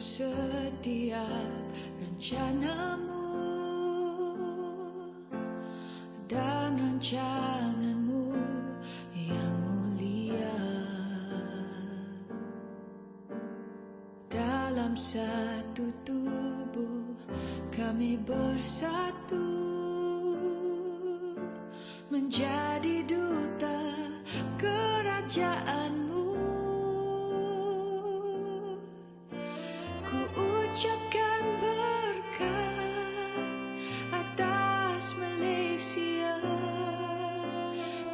setiap rencanamu dan rancanganmu yang mulia. Dalam satu tubuh kami bersatu menjadi duta kerajaanmu. Ku ucapkan berkat atas Malaysia,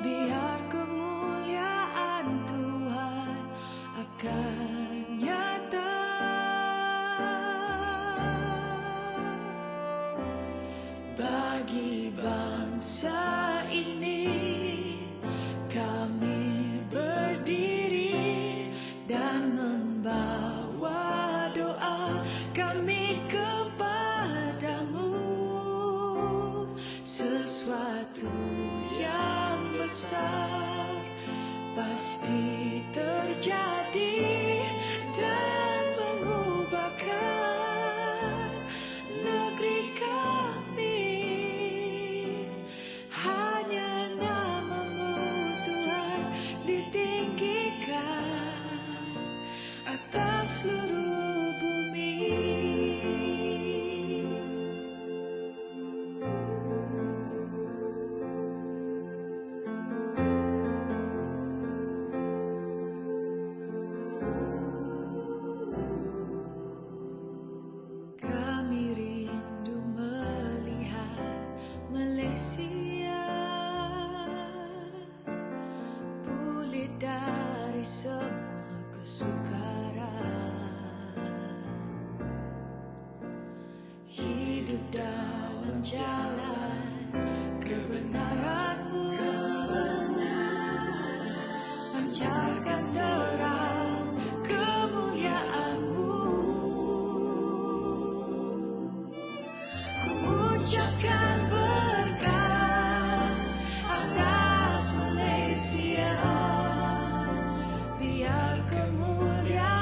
biar kemuliaan Tuhan akan nyata. Bagi bangsa ini kami berdiri dan membawa doa kami kepadamu. Sesuatu yang besar pasti terjadi dan mengubahkan negeri kami. Hanya namamu Tuhan ditinggikan atas seluruh bumi. Kami rindu melihat Malaysia pulih dari semua kesukaran, hidup dalam jalan kebenaran-Mu, pancarkan terang kemuliaan-Mu. Ku ucapkan berkat atas Malaysia, biar kemuliaan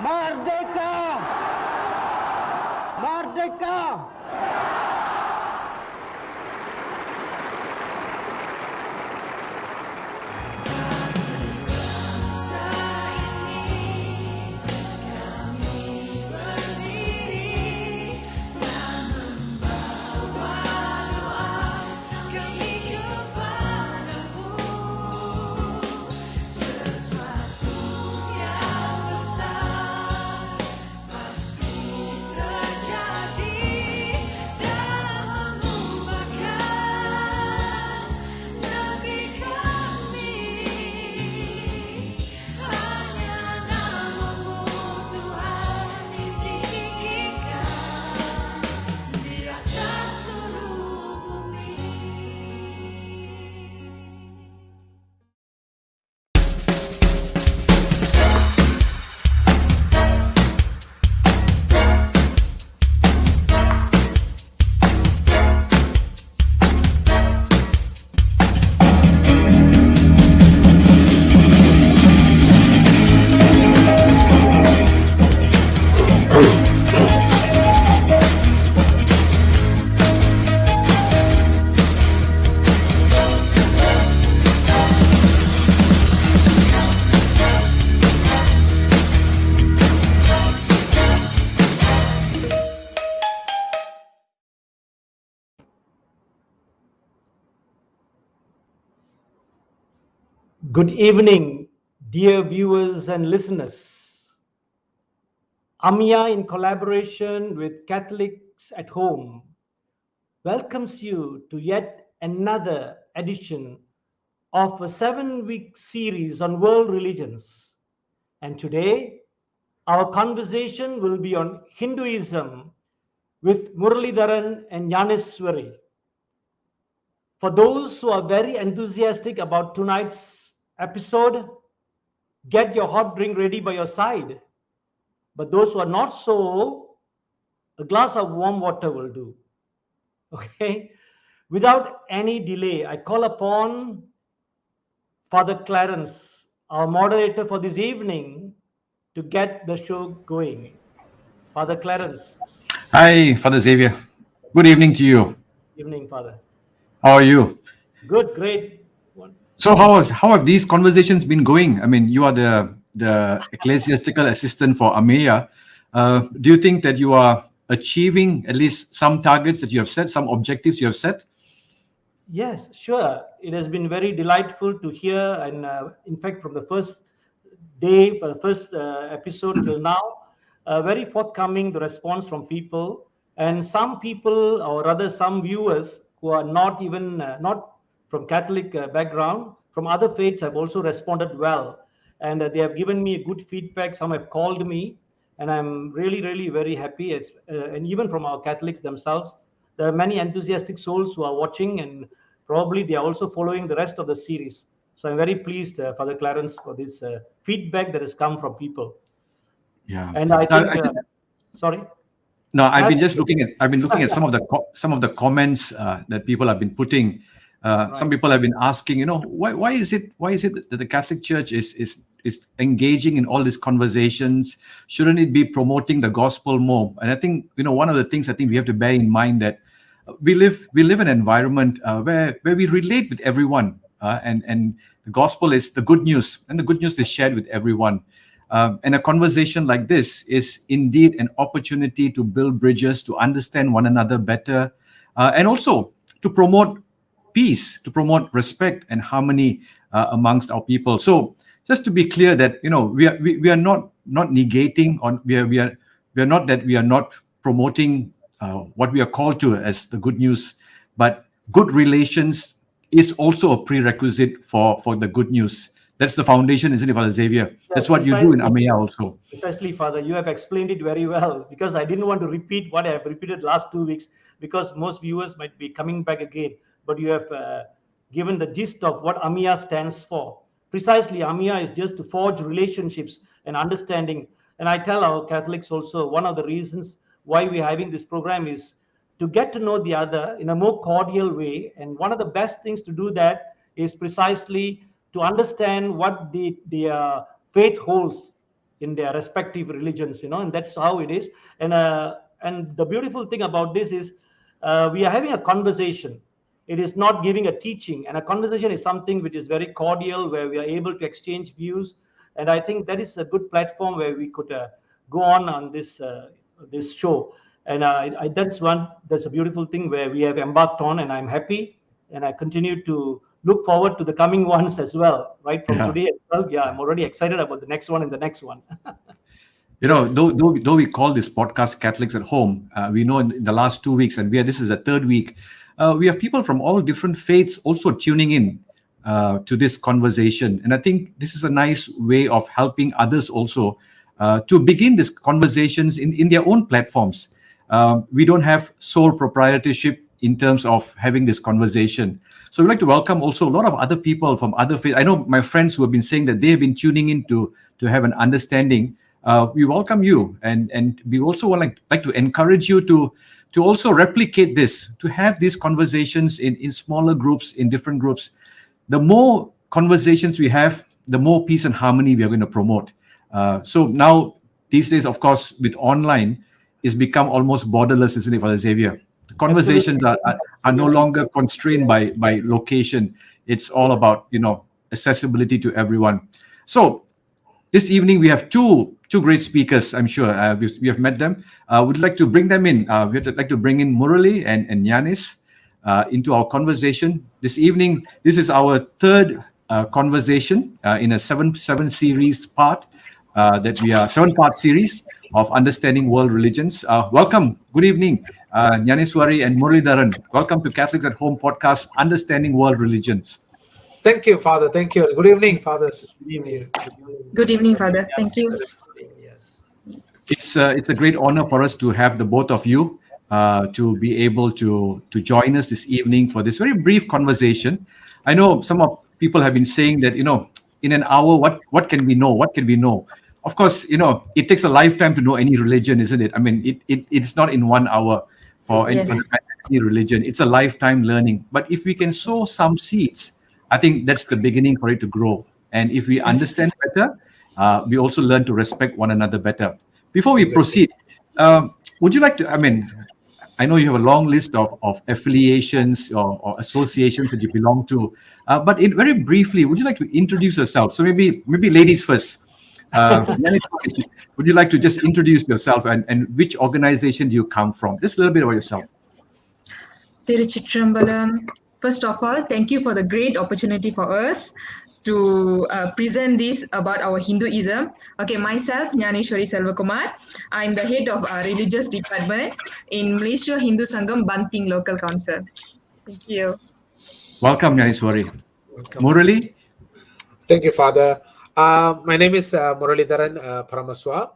Merdeka! Merdeka! Good evening, dear viewers and listeners. AMEIA, in collaboration with Catholics at Home, welcomes you to yet another edition of a 7-week series on world religions. And today, our conversation will be on Hinduism with Muralidharan and Yaneswari. For those who are very enthusiastic about tonight's episode, get your hot drink ready by your side. But those who are not so, a glass of warm water will do. Okay? Without any delay, I call upon Father Clarence, our moderator for this evening, to get the show going. Father Clarence. Hi, Father Xavier. Good evening to you. Evening, Father. How are you? Good, great. So how have these conversations been going? I mean, you are the ecclesiastical assistant for AMEIA. Do you think that you are achieving at least some targets that you have set, some objectives you have set? Yes, sure. It has been very delightful to hear, and in fact, from the first day, first episode till now, very forthcoming the response from people, and some people, or rather some viewers who are not even not from Catholic background, from other faiths, have also responded well, and they have given me good feedback. Some have called me, and I'm really very happy. And even from our Catholics themselves, there are many enthusiastic souls who are watching, and probably they are also following the rest of the series. So I'm very pleased, Father Clarence, for this feedback that has come from people. Yeah. And I Now, think, sorry. No, I've been looking at some of the comments that people have been putting. Right. Some people have been asking, why is it that the Catholic Church is engaging in all these conversations? Shouldn't it be promoting the gospel more? And I think one of the things I think we have to bear in mind that we live in an environment where we relate with everyone, and the gospel is the good news, and the good news is shared with everyone. And a conversation like this is indeed an opportunity to build bridges, to understand one another better, and also to promote peace, to promote respect and harmony amongst our people. So, just to be clear that we are not negating, or we are not that we are not promoting what we are called to as the good news, but good relations is also a prerequisite for the good news. That's the foundation, isn't it, Father Xavier? That's what you do in AMEIA also. Precisely, Father. You have explained it very well, because I didn't want to repeat what I have repeated last 2 weeks, because most viewers might be coming back again. But you have given the gist of what AMEIA stands for. Precisely, AMEIA is just to forge relationships and understanding. And I tell our Catholics also, one of the reasons why we're having this program is to get to know the other in a more cordial way. And one of the best things to do that is precisely to understand what the faith holds in their respective religions, and that's how it is. And the beautiful thing about this is we are having a conversation. It is not giving a teaching, and a conversation is something which is very cordial, where we are able to exchange views. And I think that is a good platform where we could go on this show. And that's a beautiful thing where we have embarked on, and I'm happy, and I continue to look forward to the coming ones as well, right from today itself. Yeah, I'm already excited about the next one and the next one. Though we call this podcast Catholics at Home, we know in the last 2 weeks, and this is the third week, we have people from all different faiths also tuning in to this conversation. And I think this is a nice way of helping others also to begin these conversations in their own platforms. We don't have sole proprietorship in terms of having this conversation. So we'd like to welcome also a lot of other people from other faiths. I know my friends who have been saying that they have been tuning in to have an understanding. We welcome you, and we also would like to encourage you to also replicate this, to have these conversations in smaller groups, in different groups. The more conversations we have, the more peace and harmony we are going to promote. So now, these days, of course, with online, it's become almost borderless, isn't it, Father Xavier? The conversations are no longer constrained by location. It's all about, accessibility to everyone. So this evening, we have two great speakers, I'm sure. We have met them. We'd like to bring them in. We'd like to bring in Murali and Yanis into our conversation. This evening, this is our third conversation in a seven-series part seven-part series of Understanding World Religions. Welcome. Good evening, Yaniswari and Muralidharan. Welcome to Catholics at Home podcast, Understanding World Religions. Thank you, Father. Thank you. Good evening, fathers. Good evening, Father. Thank you. It's a great honor for us to have the both of you to be able to join us this evening for this very brief conversation. I know some of people have been saying that, in an hour, what can we know? What can we know? Of course, it takes a lifetime to know any religion, isn't it? I mean, it's not in 1 hour for any religion. It's a lifetime learning. But if we can sow some seeds, I think that's the beginning for it to grow. And if we understand better, we also learn to respect one another better. Before we proceed, would you like to, I know you have a long list of affiliations or associations that you belong to, but very briefly, would you like to introduce yourself? So maybe ladies first. Would you like to just introduce yourself and which organization do you come from? Just a little bit about yourself. Tiruchitrambalam. First of all, thank you for the great opportunity for us to present this about our Hinduism. Okay, myself, Nyaneshwari Selvakumar. I'm the head of our religious department in Malaysia Hindu Sangam Banting Local Council. Thank you. Welcome, Nyaneshwari. Murali? Thank you, Father. My name is Muralidharan Paramaswa.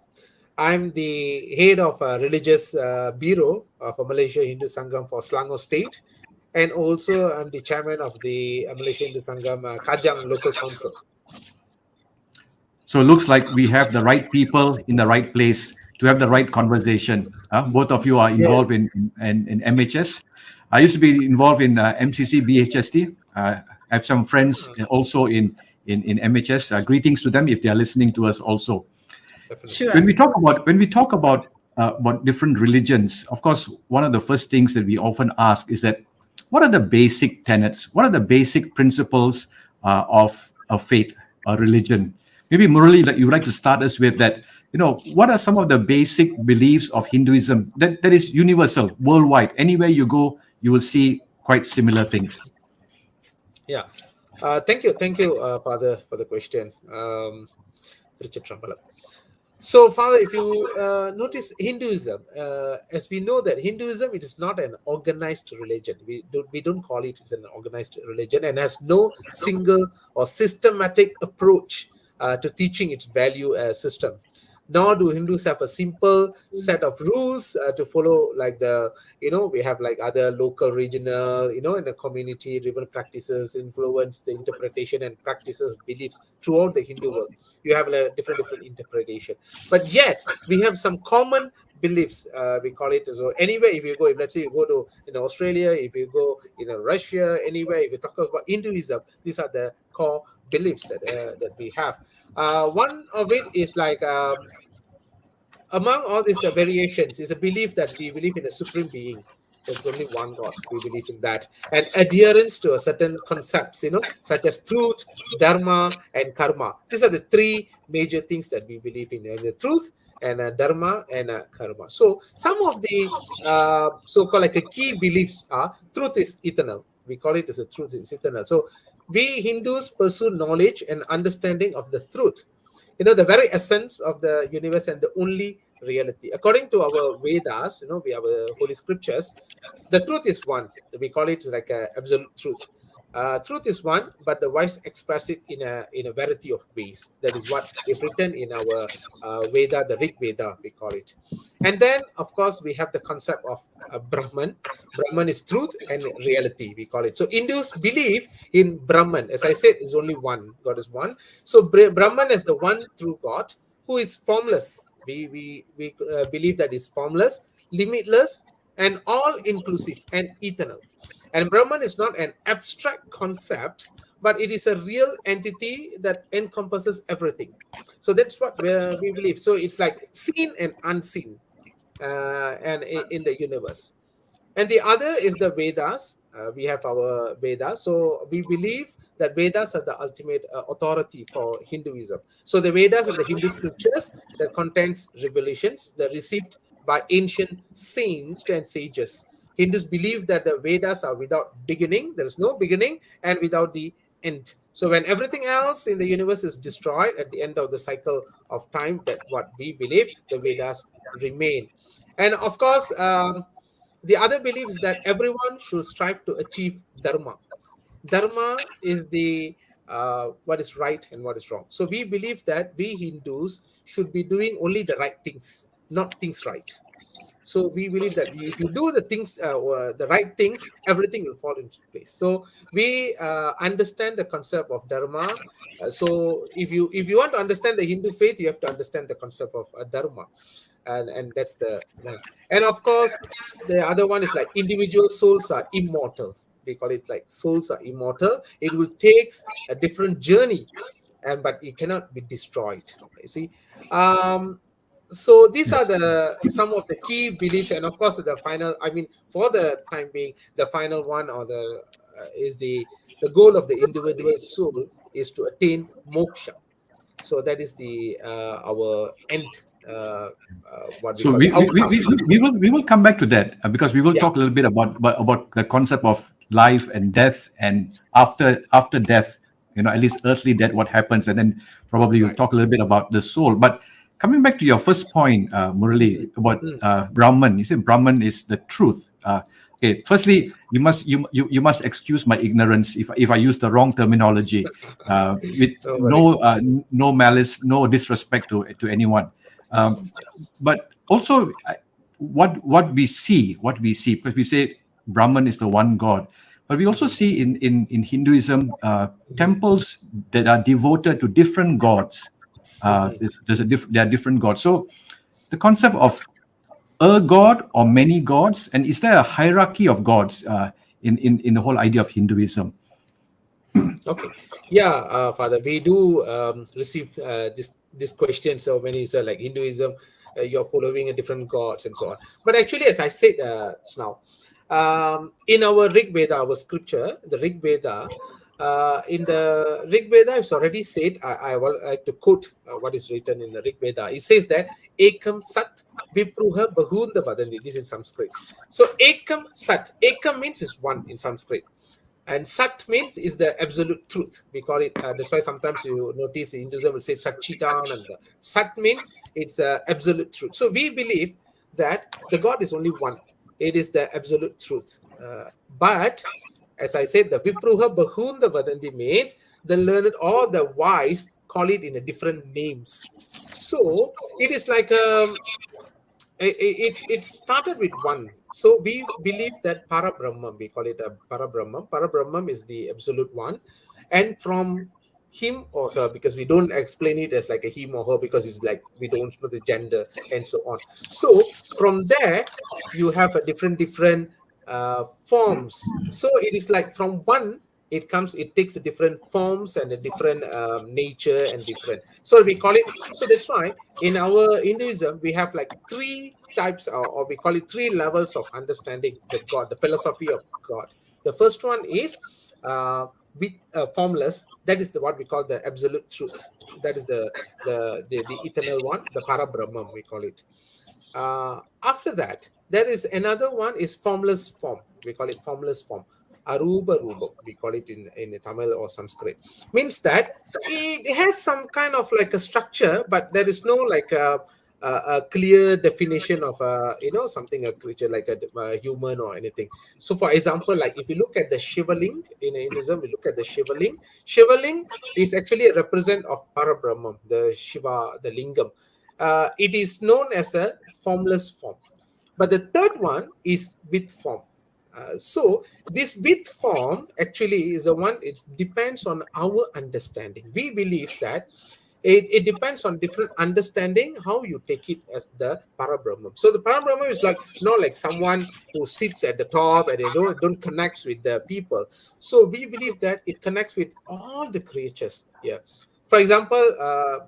I'm the head of religious bureau for Malaysia Hindu Sangam for Selangor State. And also, I'm the chairman of the Malaysia Hindu Sangam Kajang Local Council. So it looks like we have the right people in the right place to have the right conversation. Both of you are involved in MHS. I used to be involved in MCC BHST. I have some friends also in MHS. Greetings to them if they are listening to us also. Sure. When we talk about different religions, of course, one of the first things that we often ask is that, what are the basic tenets? What are the basic principles of faith or religion? Maybe Murali, you would like to start us with that. What are some of the basic beliefs of Hinduism that is universal, worldwide? Anywhere you go, you will see quite similar things. Yeah. Thank you, Father, for the question. Richard Trambalam. So, Father, if you notice Hinduism, as we know that Hinduism, it is not an organized religion. We don't call it as an organized religion, and has no single or systematic approach to teaching its value system. Nor do Hindus have a simple set of rules to follow, like we have like other local, regional, in the community, driven practices influence the interpretation and practices, beliefs throughout the Hindu world. You have a different interpretation. But yet, we have some common beliefs. We call it as well. Anywhere, if you go, let's say you go to Australia, if you go Russia, anywhere, if you talk about Hinduism, these are the core beliefs that we have. One of it is like among all these variations is a belief that we believe in a supreme being. There's only one God. We believe in that, and adherence to a certain concepts, such as truth, dharma, and karma. These are the three major things that we believe in: the truth, and dharma, and karma. So some of the so-called like key beliefs are: truth is eternal. We call it as a truth is eternal. So we Hindus pursue knowledge and understanding of the truth, the very essence of the universe and the only reality. According to our Vedas, we have holy scriptures, the truth is one. We call it like a absolute truth. Truth is one, but the wise express it in a variety of ways. That is what is written in our Veda, the Rig Veda, we call it. And then, of course, we have the concept of Brahman. Brahman is truth and reality, we call it. So Hindus believe in Brahman. As I said, is only one. God is one. So Brahman is the one true God who is formless. We believe that is formless, limitless, and all inclusive and eternal. And Brahman is not an abstract concept, but it is a real entity that encompasses everything. So that's what we believe. So it's like seen and unseen, and in the universe. And the other is the Vedas. We have our Vedas. So we believe that Vedas are the ultimate authority for Hinduism. So the Vedas are the Hindu scriptures that contains revelations that received by ancient saints and sages. Hindus believe that the Vedas are without beginning. There is no beginning, and without the end. So when everything else in the universe is destroyed at the end of the cycle of time, that what we believe, the Vedas remain. And of course, the other belief is that everyone should strive to achieve dharma. Dharma is the what is right and what is wrong. So we believe that we Hindus should be doing only the right things, not things right. So we believe that if you do the things, the right things, everything will fall into place. So we understand the concept of dharma. So if you want to understand the Hindu faith, you have to understand the concept of dharma, and that's the one. And of course, the other one is like individual souls are immortal. We call it like souls are immortal. It will take a different journey, but it cannot be destroyed. You see. So these are the some of the key beliefs, and of course the final, I mean, for the time being, the final one, or the is the goal of the individual soul is to attain moksha. So that is the our end, what we So call the outcome. we will come back to that, because we will Yeah. talk a little bit about the concept of life and death, and after death, at least earthly death, what happens, and then probably we'll Right. talk a little bit about the soul. But coming back to your first point, Murali, about Brahman, you said Brahman is the truth. Okay, firstly, you must excuse my ignorance if I use the wrong terminology, with No worries. no malice, no disrespect to anyone. Yes, of course. But also, what we see, because we say Brahman is the one God, but we also see in Hinduism temples that are devoted to different gods. There are different gods. So the concept of a god or many gods, and is there a hierarchy of gods in the whole idea of Hinduism? Okay. Yeah, Father, we do receive this question. So many, so like Hinduism, you're following a different gods and so on. But actually, as I said now, in our Rig Veda, our scripture, the Rig Veda, in the Rig Veda, it's already said. I would like to quote what is written in the Rig Veda. It says that Ekam Sat Vipruha Bahunda Vadanti. This is Sanskrit. So Ekam Sat. Ekam means is one in Sanskrit. And Sat means is the absolute truth. We call it, that's why sometimes you notice in Hinduism will say Satchitan, and Sat means it's absolute truth. So we believe that the God is only one. It is the absolute truth. But as I said, the Vipruha Bahunda Vadanti means the learned or the wise call it in a different names. So it is like it started with one. So we believe that Parabrahma, we call it a Parabrahma. Parabrahma is the absolute one. And from him or her, because we don't explain it as like a him or her, because it's like we don't know the gender and so on. So from there, you have a different forms. So it is like from one, it takes different forms and a different nature and different. So we call it. So that's why in our Hinduism we have like three types, or we call it three levels of understanding the God, the philosophy of God. The first one is formless. That is what we call the absolute truth. That is the eternal one, the para Brahman we call it. After that, there is another one is formless form. We call it formless form. Aruba Ruba, we call it in Tamil or Sanskrit. Means that it has some kind of like a structure, but there is no like a clear definition of something, a creature like a human or anything. So for example, like if you look at the Shivaling in Hinduism, we look at the Shivaling. Shivaling is actually a represent of Parabrahman, the Shiva, the Lingam. It is known as a formless form. But the third one is with form. So this with form actually is the one, it depends on our understanding. We believe that it depends on different understanding how you take it as the Parabrahman. So the Parabrahman is like not like someone who sits at the top and they don't connect with the people. So we believe that it connects with all the creatures. Yeah. For example,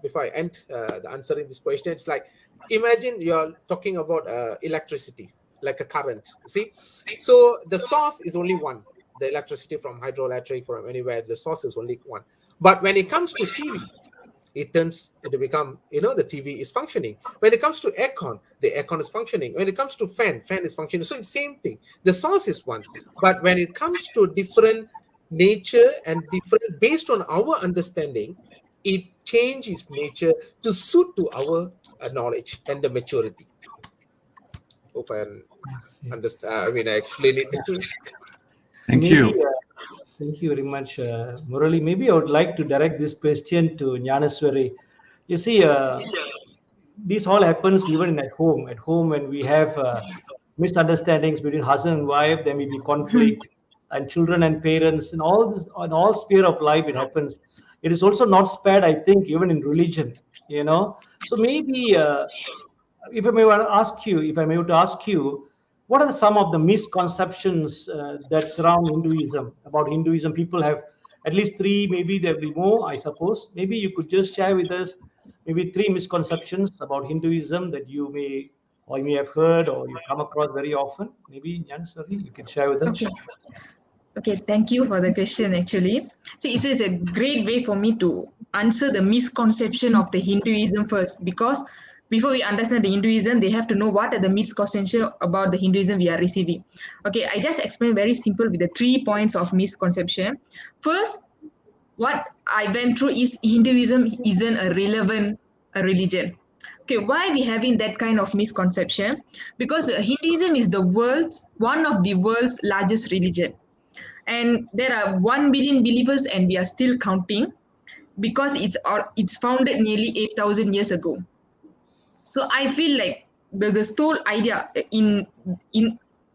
before I end the answering this question, it's like imagine you're talking about electricity, like a current. See, so the source is only one. The electricity from hydroelectric, from anywhere, the source is only one. But when it comes to TV, it become, the TV is functioning. When it comes to aircon, the aircon is functioning. When it comes to fan is functioning. So it's same thing. The source is one. But when it comes to different nature and different based on our understanding, it changes nature to suit to our knowledge and the maturity. Hope I understand. I mean, I explain it. Thank Maybe, you. thank you very much, Murali. Maybe I would like to direct this question to Jnanaswari. You see, this all happens even at home. At home, when we have misunderstandings between husband and wife, there may be conflict, and children and parents, and all this, on all sphere of life, it happens. It is also not spared, I think, even in religion. So maybe, if I may want to ask you, if I may want to ask you, what are some of the misconceptions that surround Hinduism? About Hinduism, people have at least three, maybe there'll be more, I suppose. Maybe you could just share with us maybe three misconceptions about Hinduism that you may have heard or you've come across very often. Maybe, Jnanaswari, you can share with us. Okay. Okay, thank you for the question actually. See, this is a great way for me to answer the misconception of the Hinduism first, because before we understand the Hinduism, they have to know what are the misconception about the Hinduism we are receiving. Okay, I just explain very simple with the 3 points of misconception. First, what I went through is Hinduism isn't a relevant religion. Okay, why we having that kind of misconception? Because Hinduism is one of the world's largest religion. And there are 1 billion believers and we are still counting, because it's founded nearly 8,000 years ago. So I feel like the whole idea in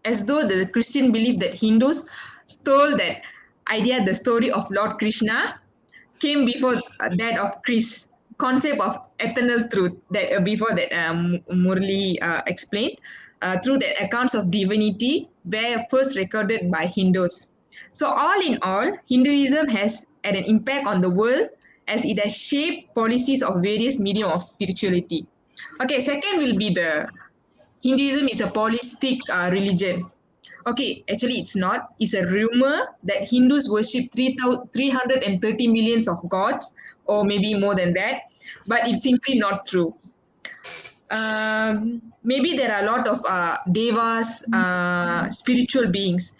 as though the Christian believe that Hindus stole that idea, the story of Lord Krishna came before that of Chris concept of eternal truth that before that Murli explained, through the accounts of divinity were first recorded by Hindus. So all in all, Hinduism has had an impact on the world as it has shaped policies of various medium of spirituality. Okay, second will be the Hinduism is a polytheistic religion. Okay, actually it's not. It's a rumor that Hindus worship 330 millions of gods, or maybe more than that, but it's simply not true. Maybe there are a lot of devas, spiritual beings.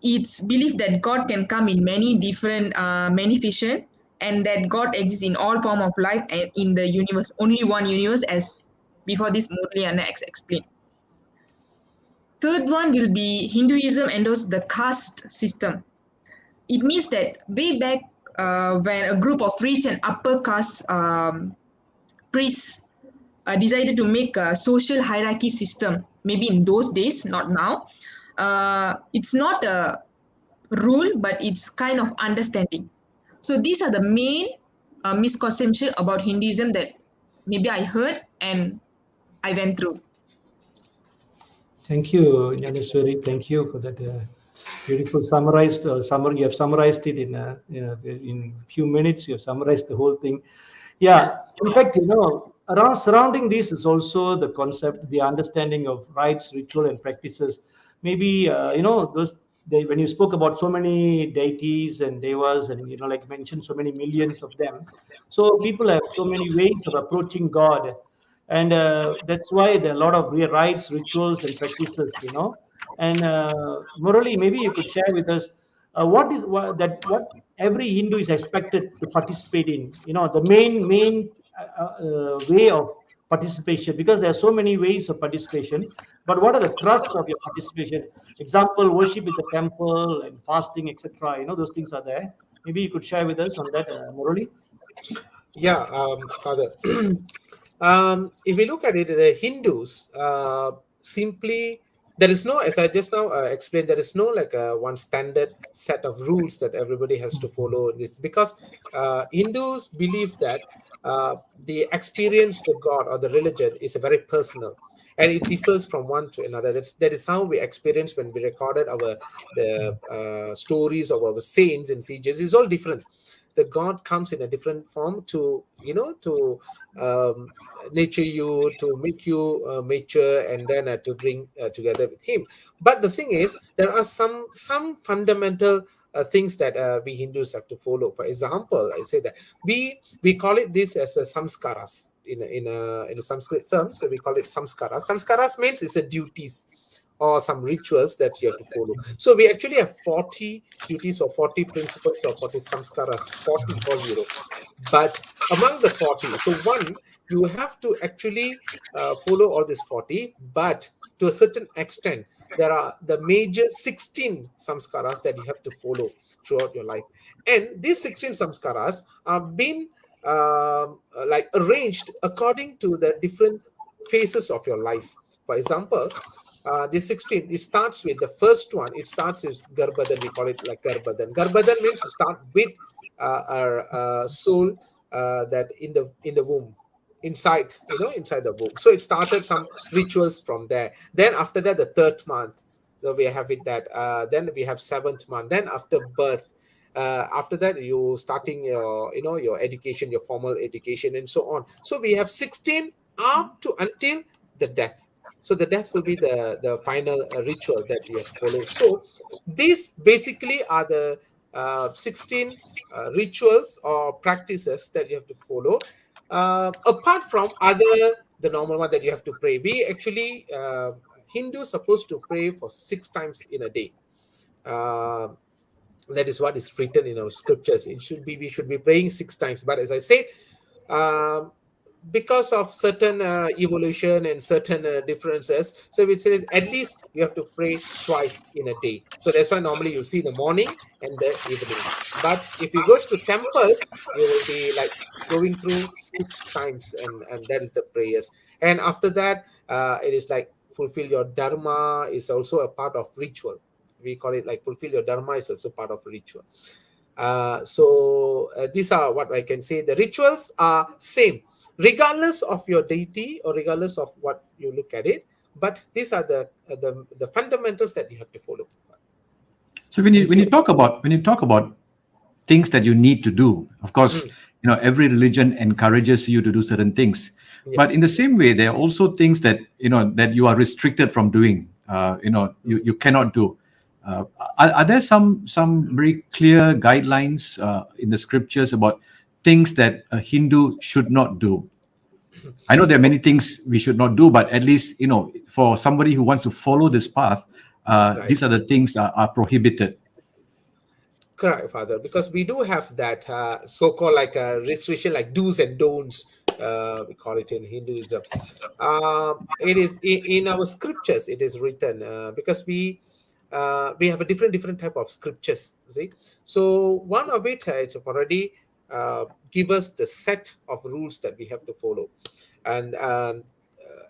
It's believed that God can come in many different manifestation, and that God exists in all form of life and in the universe, only one universe, as before this Murli and X explained. Third one will be Hinduism endorsed the caste system. It means that way back when a group of rich and upper caste priests decided to make a social hierarchy system, maybe in those days, not now. It's not a rule, but it's kind of understanding. So these are the main misconception about Hinduism that maybe I heard and I went through. Thank you, Jnanaswari. Thank you for that Beautiful summarized summary. You have summarized it in few minutes. You have summarized the whole thing. Yeah. In fact, around surrounding this is also the concept, the understanding of rites, ritual, and practices. Maybe when you spoke about so many deities and devas, and like you mentioned, so many millions of them. So people have so many ways of approaching God, and that's why there are a lot of rites, rituals, and practices. And morally, maybe you could share with us what every Hindu is expected to participate in. The main way of participation, because there are so many ways of participation. But what are the thrust of your participation? Example, worship in the temple and fasting, etc. Those things are there. Maybe you could share with us on that, morally. Yeah, Father. If we look at it, the Hindus simply, there is no, as I just now explained, there is no like one standard set of rules that everybody has to follow this, because Hindus believe that the experience, the God or the religion is a very personal, and it differs from one to another. That is how we experience when we recorded our the stories of our saints and sages. It's all different. The God comes in a different form to to um, nature you, to make you mature, and then to bring together with Him. But the thing is, there are some fundamental things that we Hindus have to follow. For example, I say that we call it this as a samskaras in a Sanskrit term. So we call it samskaras. Samskaras means it's a duties or some rituals that you have to follow. So we actually have 40 duties or 40 principles or 40 samskaras, 40. But among the 40, so one, you have to actually follow all these 40, but to a certain extent, there are the major 16 samskaras that you have to follow throughout your life. And these 16 samskaras are being like arranged according to the different phases of your life. For example, the 16, it starts with the first one. It starts with Garbhadan. We call it like Garbhadan. Garbhadan means to start with our soul that in the womb, inside, inside the womb. So it started some rituals from there. Then after that, the third month, so we have it that. Then we have seventh month. Then after birth, after that you starting your your education, your formal education, and so on. So we have 16 up to until the death. So the death will be the final ritual that you have to follow. So these basically are the 16 rituals or practices that you have to follow, apart from other the normal one that you have to pray. We actually Hindus supposed to pray for 6 times in a day. uh, that is what is written in our scriptures. It should be, we should be praying 6 times. But as I said, um, because of certain evolution and certain differences, so it says at least you have to pray twice in a day. So that's why normally you see the morning and the evening. But if you goes to temple, you will be like going through 6 times, and that is the prayers. And after that, it is like fulfill your dharma is also a part of ritual. We call it like fulfill your dharma is also part of ritual. These are what I can say. The rituals are same, regardless of your deity or regardless of what you look at it. But these are the fundamentals that you have to follow. So when you talk about things that you need to do, of course, every religion encourages you to do certain things. Yeah. But in the same way, there are also things that that you are restricted from doing. You cannot do. Are there some very clear guidelines in the scriptures about things that a Hindu should not do? I know there are many things we should not do, but at least for somebody who wants to follow this path, Right. these are the things that are prohibited. Correct, Father, because we do have that so-called like a restriction, like do's and don'ts. We call it in Hinduism. It is in our scriptures. It is written because we have a different type of scriptures. See, so one of it has already give us the set of rules that we have to follow, and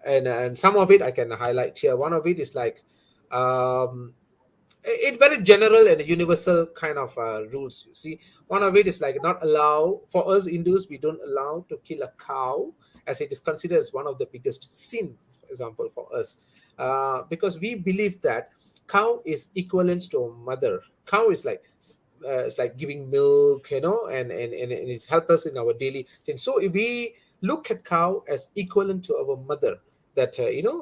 and some of it I can highlight here. One of it is like. It very general and universal kind of rules. You see, one of it is like not allow, for us Hindus, we don't allow to kill a cow, as it is considered as one of the biggest sin, for example, for us, because we believe that cow is equivalent to a mother. Cow is like it's like giving milk, and it's help us in our daily thing. So if we look at cow as equivalent to our mother, that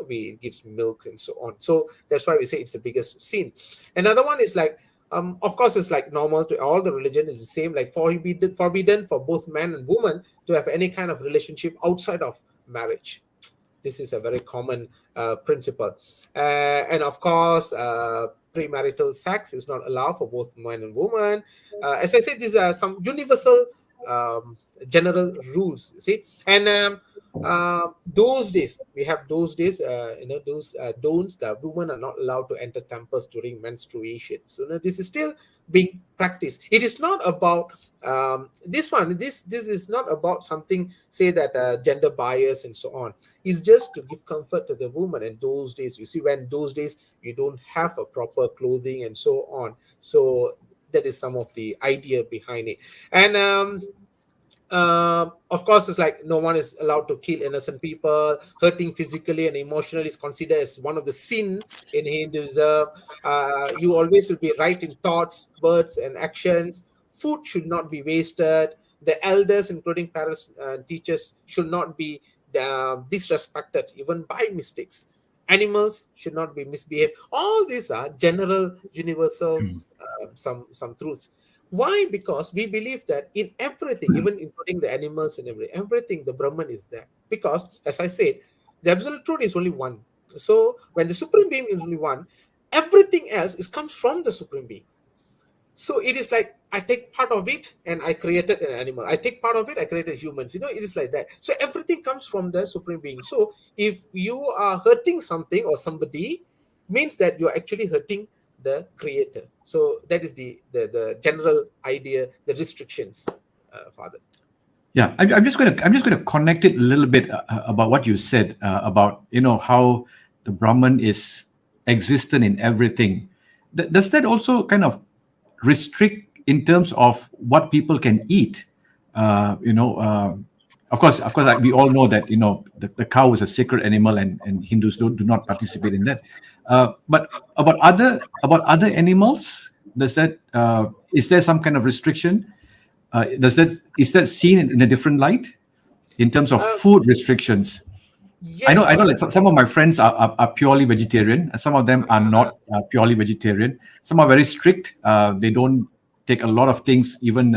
we gives milk and so on. So that's why we say it's the biggest sin. Another one is like, of course, it's like normal to all the religion is the same, like forbidden for both man and woman to have any kind of relationship outside of marriage. This is a very common principle. And of course, premarital sex is not allowed for both man and woman. As I said, these are some universal general rules. See, and those days we have those days, those don'ts. The women are not allowed to enter temples during menstruation. So this is still being practiced. It is not about this one. This is not about something, say that gender bias and so on. It's just to give comfort to the woman. And those days, you see, when those days you don't have a proper clothing and so on. So that is some of the idea behind it. And of course, it's like no one is allowed to kill innocent people. Hurting physically and emotionally is considered as one of the sin in Hinduism. You always will be right in thoughts, words, and actions. Food should not be wasted. The elders, including parents and teachers, should not be disrespected even by mistakes. Animals should not be misbehaved. All these are general, universal, some truth. Why? Because we believe that in everything, even including the animals and everything, the Brahman is there. Because, as I said, the absolute truth is only one. So when the Supreme Being is only one, everything else comes from the Supreme Being. So it is like I take part of it and I created an animal. I take part of it, I created humans. It is like that. So everything comes from the Supreme Being. So if you are hurting something or somebody, means that you are actually hurting the Creator. So that is the general idea, the restrictions, Father. Yeah, I'm just going to connect it a little bit about what you said about how the Brahman is existent in everything. Does that also kind of restrict in terms of what people can eat? Of course, we all know that the cow is a sacred animal, and Hindus do not participate in that. But about other animals, is there some kind of restriction? Is that seen in a different light in terms of food restrictions? Yes, I know Father. like some of my friends are purely vegetarian, and some of them are not purely vegetarian. Some are very strict. They don't take a lot of things even.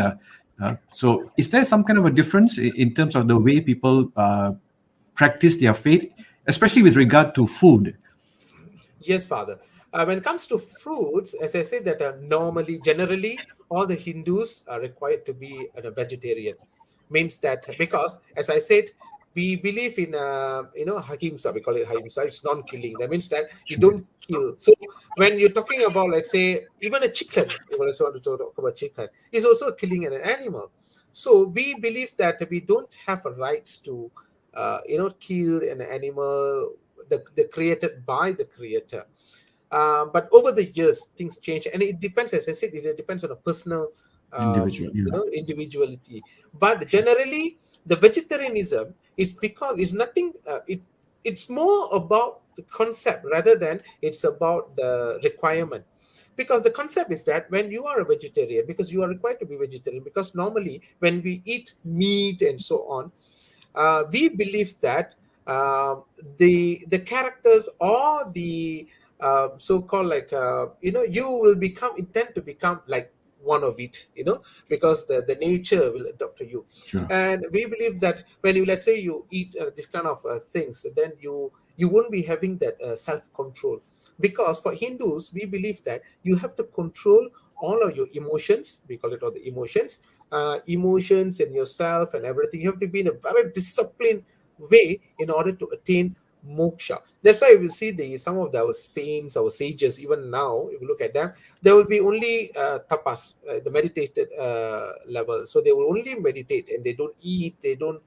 So is there some kind of a difference in terms of the way people practice their faith, especially with regard to food? Yes, Father. When it comes to fruits, as I said, that generally, all the Hindus are required to be a vegetarian. Means that because, as I said, we believe in ahimsa. We call it ahimsa. It's non-killing. That means that you don't kill. So when you're talking about, let's say, even a chicken, if I want to talk about chicken, is also killing an animal. So we believe that we don't have a rights to, kill an animal the created by the Creator. But over the years, things change, and it depends. As I said, it depends on a personal, Individual, yeah. individuality. But generally, the vegetarianism is because it's nothing. It's more about the concept rather than it's about the requirement. Because the concept is that when you are a vegetarian, because you are required to be vegetarian, because normally when we eat meat and so on, we believe that the characters or the so-called like you will intend to become like one of it, because the nature will adopt to you. Sure. And we believe that when you, let's say, you eat this kind of things, then you won't be having that self-control. Because for Hindus, we believe that you have to control all of your emotions. We call it all the emotions, emotions and yourself and everything. You have to be in a very disciplined way in order to attain moksha. That's why we see some of our saints, our sages, even now, if you look at them, there will be only tapas, the meditated level. So they will only meditate and they don't eat, they don't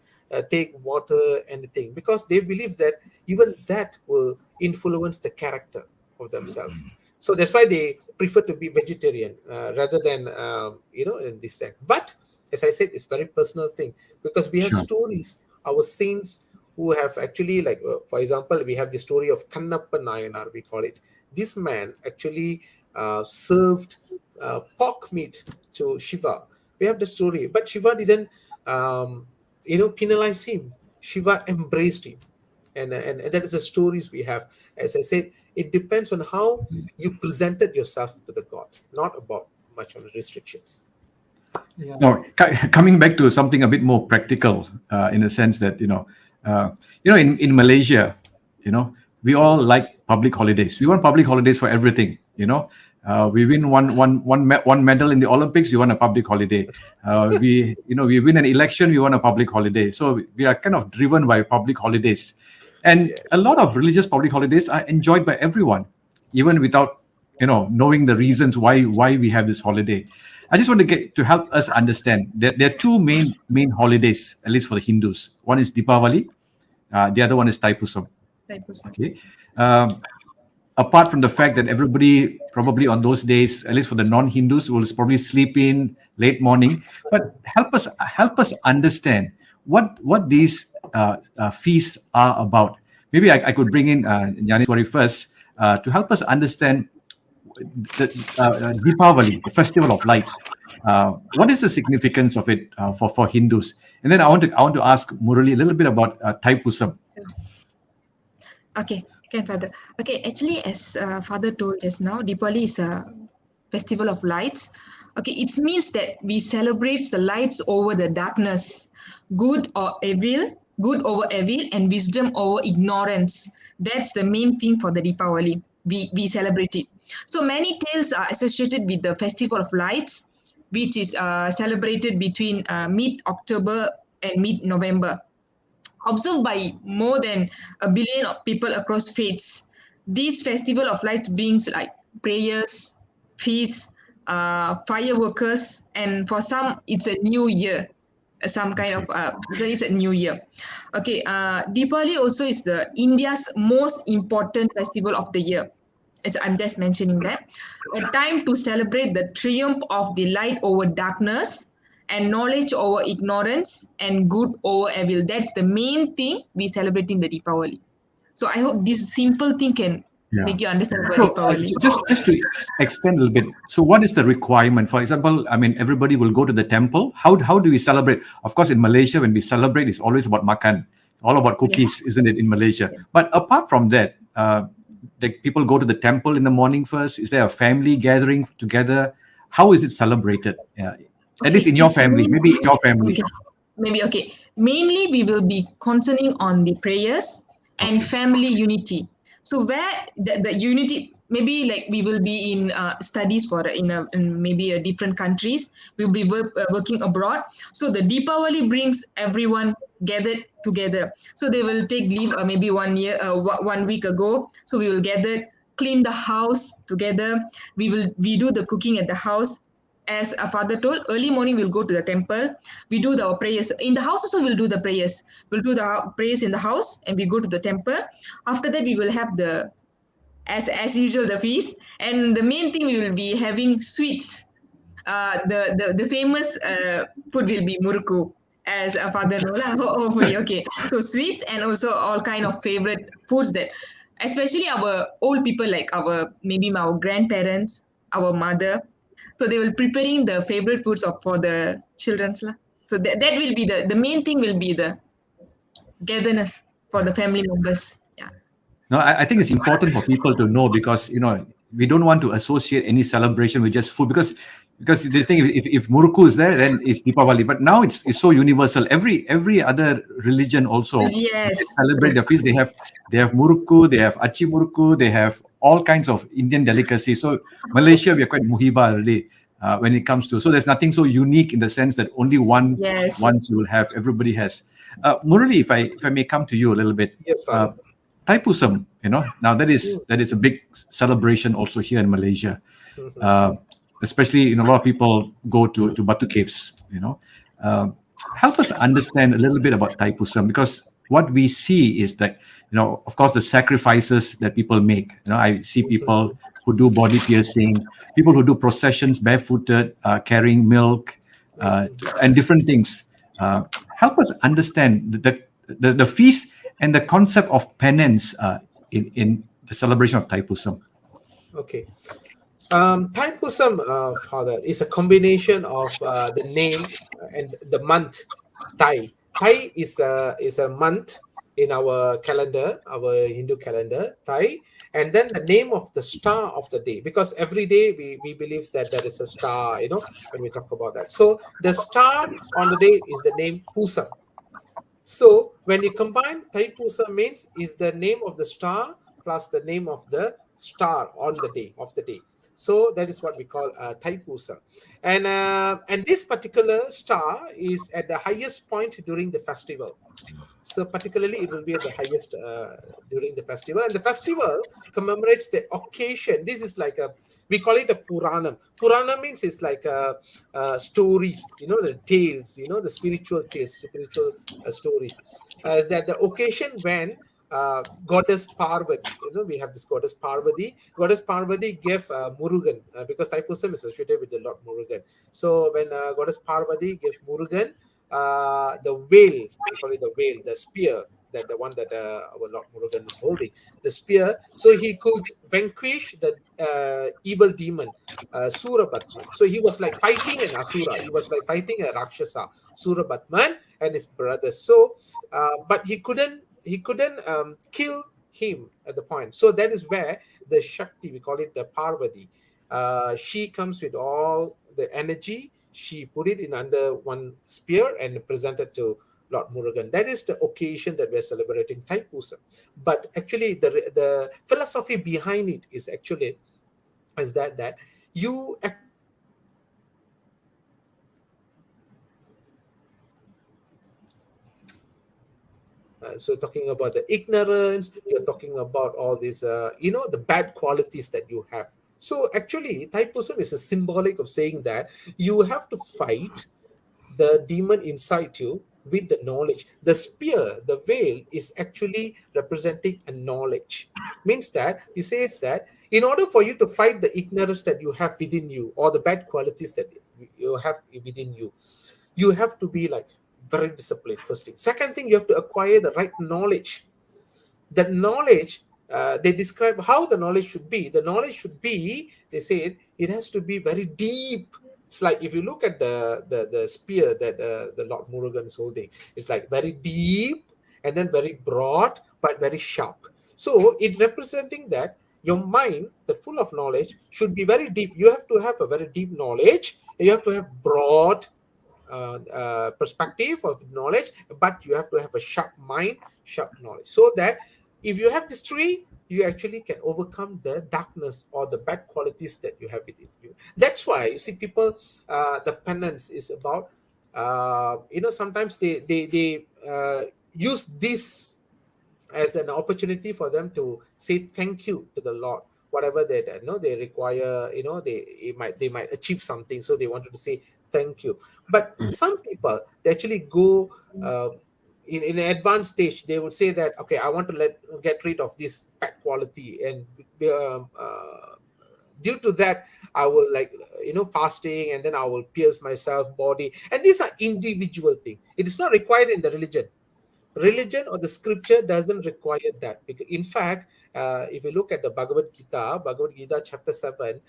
take water, anything, because they believe that even that will influence the character of themselves. So that's why they prefer to be vegetarian rather than in this thing. But as I said, it's very personal thing, because we have Sure. stories, our saints who have actually, like, for example, we have the story of Kannappa Nayanar, we call it. This man actually served pork meat to Shiva. We have the story, but Shiva didn't, penalize him. Shiva embraced him, and that is the stories we have. As I said, it depends on how you presented yourself to the god, not about much on restrictions. Yeah. Now, coming back to something a bit more practical, in the sense that in Malaysia, we all like public holidays. We want public holidays for everything. We win one medal in the Olympics, we want a public holiday. We win an election, we want a public holiday. So we are kind of driven by public holidays, and Yes. a lot of religious public holidays are enjoyed by everyone, even without knowing the reasons why we have this holiday. I just want to get to help us understand that there are two main holidays, at least for the Hindus. One is Deepavali, the other one is Thaipusam. Okay. Apart from the fact that everybody probably on those days, at least for the non-Hindus, will probably sleep in late morning, but help us understand what these feasts are about. Maybe I could bring in Gnaneshwari first to help us understand the Deepavali, the festival of lights. What is the significance of it for Hindus? And then I want to ask Murali a little bit about Thaipusam. Okay, Father. Okay, actually, as Father told just now, Diwali is a festival of lights. Okay, it means that we celebrate the lights over the darkness, good over evil, and wisdom over ignorance. That's the main thing for the Deepavali. We celebrate it. So many tales are associated with the festival of lights, which is celebrated between mid-October and mid-November. Observed by more than 1 billion of people across faiths, this festival of lights brings like prayers, feasts, fireworks, and for some it's a new year. Some kind of so it's a new year. Okay, Diwali also is the India's most important festival of the year. I'm just mentioning that. A time to celebrate the triumph of the light over darkness and knowledge over ignorance and good over evil. That's the main thing we celebrate in the Deepavali. So I hope this simple thing can make you understand about So Deepavali. just to extend a little bit. So what is the requirement? For example, I mean, everybody will go to the temple. How do we celebrate? Of course, in Malaysia, when we celebrate, it's always about makan, all about cookies, isn't it? In Malaysia, but apart from that, like people go to the temple in the morning first. Is there a family gathering together? How is it celebrated? At least in your family, maybe in your family. Okay. Mainly, we will be concerning on the prayers and family unity. So where the unity, maybe like we will be in studies for in maybe different countries. We'll be working abroad. So the Deepavali brings everyone gathered together. So they will take leave maybe 1 week ago. So we will gather, clean the house together. We do the cooking at the house. As a father told, early morning we'll go to the temple. We do our prayers in the house. Also, we'll do the prayers. We'll do the prayers in the house, and we go to the temple. After that, we will have as usual the feast. And the main thing, we will be having sweets. The famous food will be murku, as a father knows. Hopefully, okay. So sweets and also all kind of favorite foods that, especially our old people, like maybe our grandparents, our mother. So they will preparing the favorite foods for the children. So that will be the main thing will be the togetherness for the family members. Yeah. No, I think it's important for people to know, because we don't want to associate any celebration with just food, because the thing, if Murukku is there, then it's Deepavali. But now it's so universal. Every other religion also Yes. they celebrate their feast. They have Murukku, they have Achi Murukku, they have all kinds of Indian delicacies. So Malaysia, we are quite muhiba already when it comes to. So there's nothing so unique in the sense that only once you will have. Everybody has. Murali, if I may come to you a little bit. Yes, Father. Thaipusam, now that is a big celebration also here in Malaysia. Especially, a lot of people go to Batu Caves. Help us understand a little bit about Thaipusam, because what we see is that, of course, the sacrifices that people make. I see people who do body piercing, people who do processions barefooted, carrying milk, and different things. Help us understand the feast and the concept of penance in the celebration of Thaipusam. Okay. Thaipusam, Father, is a combination of the name and the month. Thai. Thai is a month in our calendar, our Hindu calendar. Thai, and then the name of the star of the day, because every day we believe that there is a star. When we talk about that, so the star on the day is the name Pusam. So when you combine Thaipusa means is the name of the star plus the name of the star on the day of the day. So that is what we call Thaipusa, and this particular star is at the highest point during the festival. So particularly, it will be at the highest during the festival, and the festival commemorates the occasion. This is like we call it a Puranam. Purana means it's like stories, the tales, the spiritual tales, spiritual stories. Is that the occasion when goddess Parvati, we have this goddess Parvati. Goddess Parvati gave Murugan because Thaipusam is associated with the Lord Murugan. So when goddess Parvati gave Murugan the veil, we call it the veil, the spear, that the one that our Lord Murugan is holding, the spear, so he could vanquish the evil demon, Surabatman. So he was like fighting an Asura, he was like fighting a Rakshasa, Surabatman and his brothers. So, but he couldn't kill him at the point. So that is where the Shakti, we call it the Parvati, she comes with all the energy. She put it in under one spear and presented to Lord Murugan. That is the occasion that we're celebrating Thaipusam. But actually, the philosophy behind it is actually is that you so talking about the ignorance, you're talking about all these, the bad qualities that you have. So actually, Thaipusam is a symbolic of saying that you have to fight the demon inside you with the knowledge. The spear, the veil, is actually representing a knowledge. Means that he says that in order for you to fight the ignorance that you have within you or the bad qualities that you have within you, you have to be like very disciplined. First thing. Second thing, you have to acquire the right knowledge. The knowledge, they describe how the knowledge should be. The knowledge should be, they said, it has to be very deep. It's like if you look at the spear that the Lord Murugan is holding, it's like very deep and then very broad but very sharp. So it representing that your mind, that full of knowledge, should be very deep. You have to have a very deep knowledge. You have to have broad perspective of knowledge, but you have to have a sharp mind, sharp knowledge, so that if you have this three, you actually can overcome the darkness or the bad qualities that you have within you. That's why you see people, the penance is about, sometimes they use this as an opportunity for them to say thank you to the Lord, whatever they they require, they might achieve something, so they wanted to say thank you. But some people, they actually go in an advanced stage. They would say that, okay, I want to get rid of this bad quality, and due to that, I will fasting, and then I will pierce myself body, and these are individual thing. It is not required in the religion or the scripture doesn't require that, because in fact, if you look at the Bhagavad Gita chapter 7,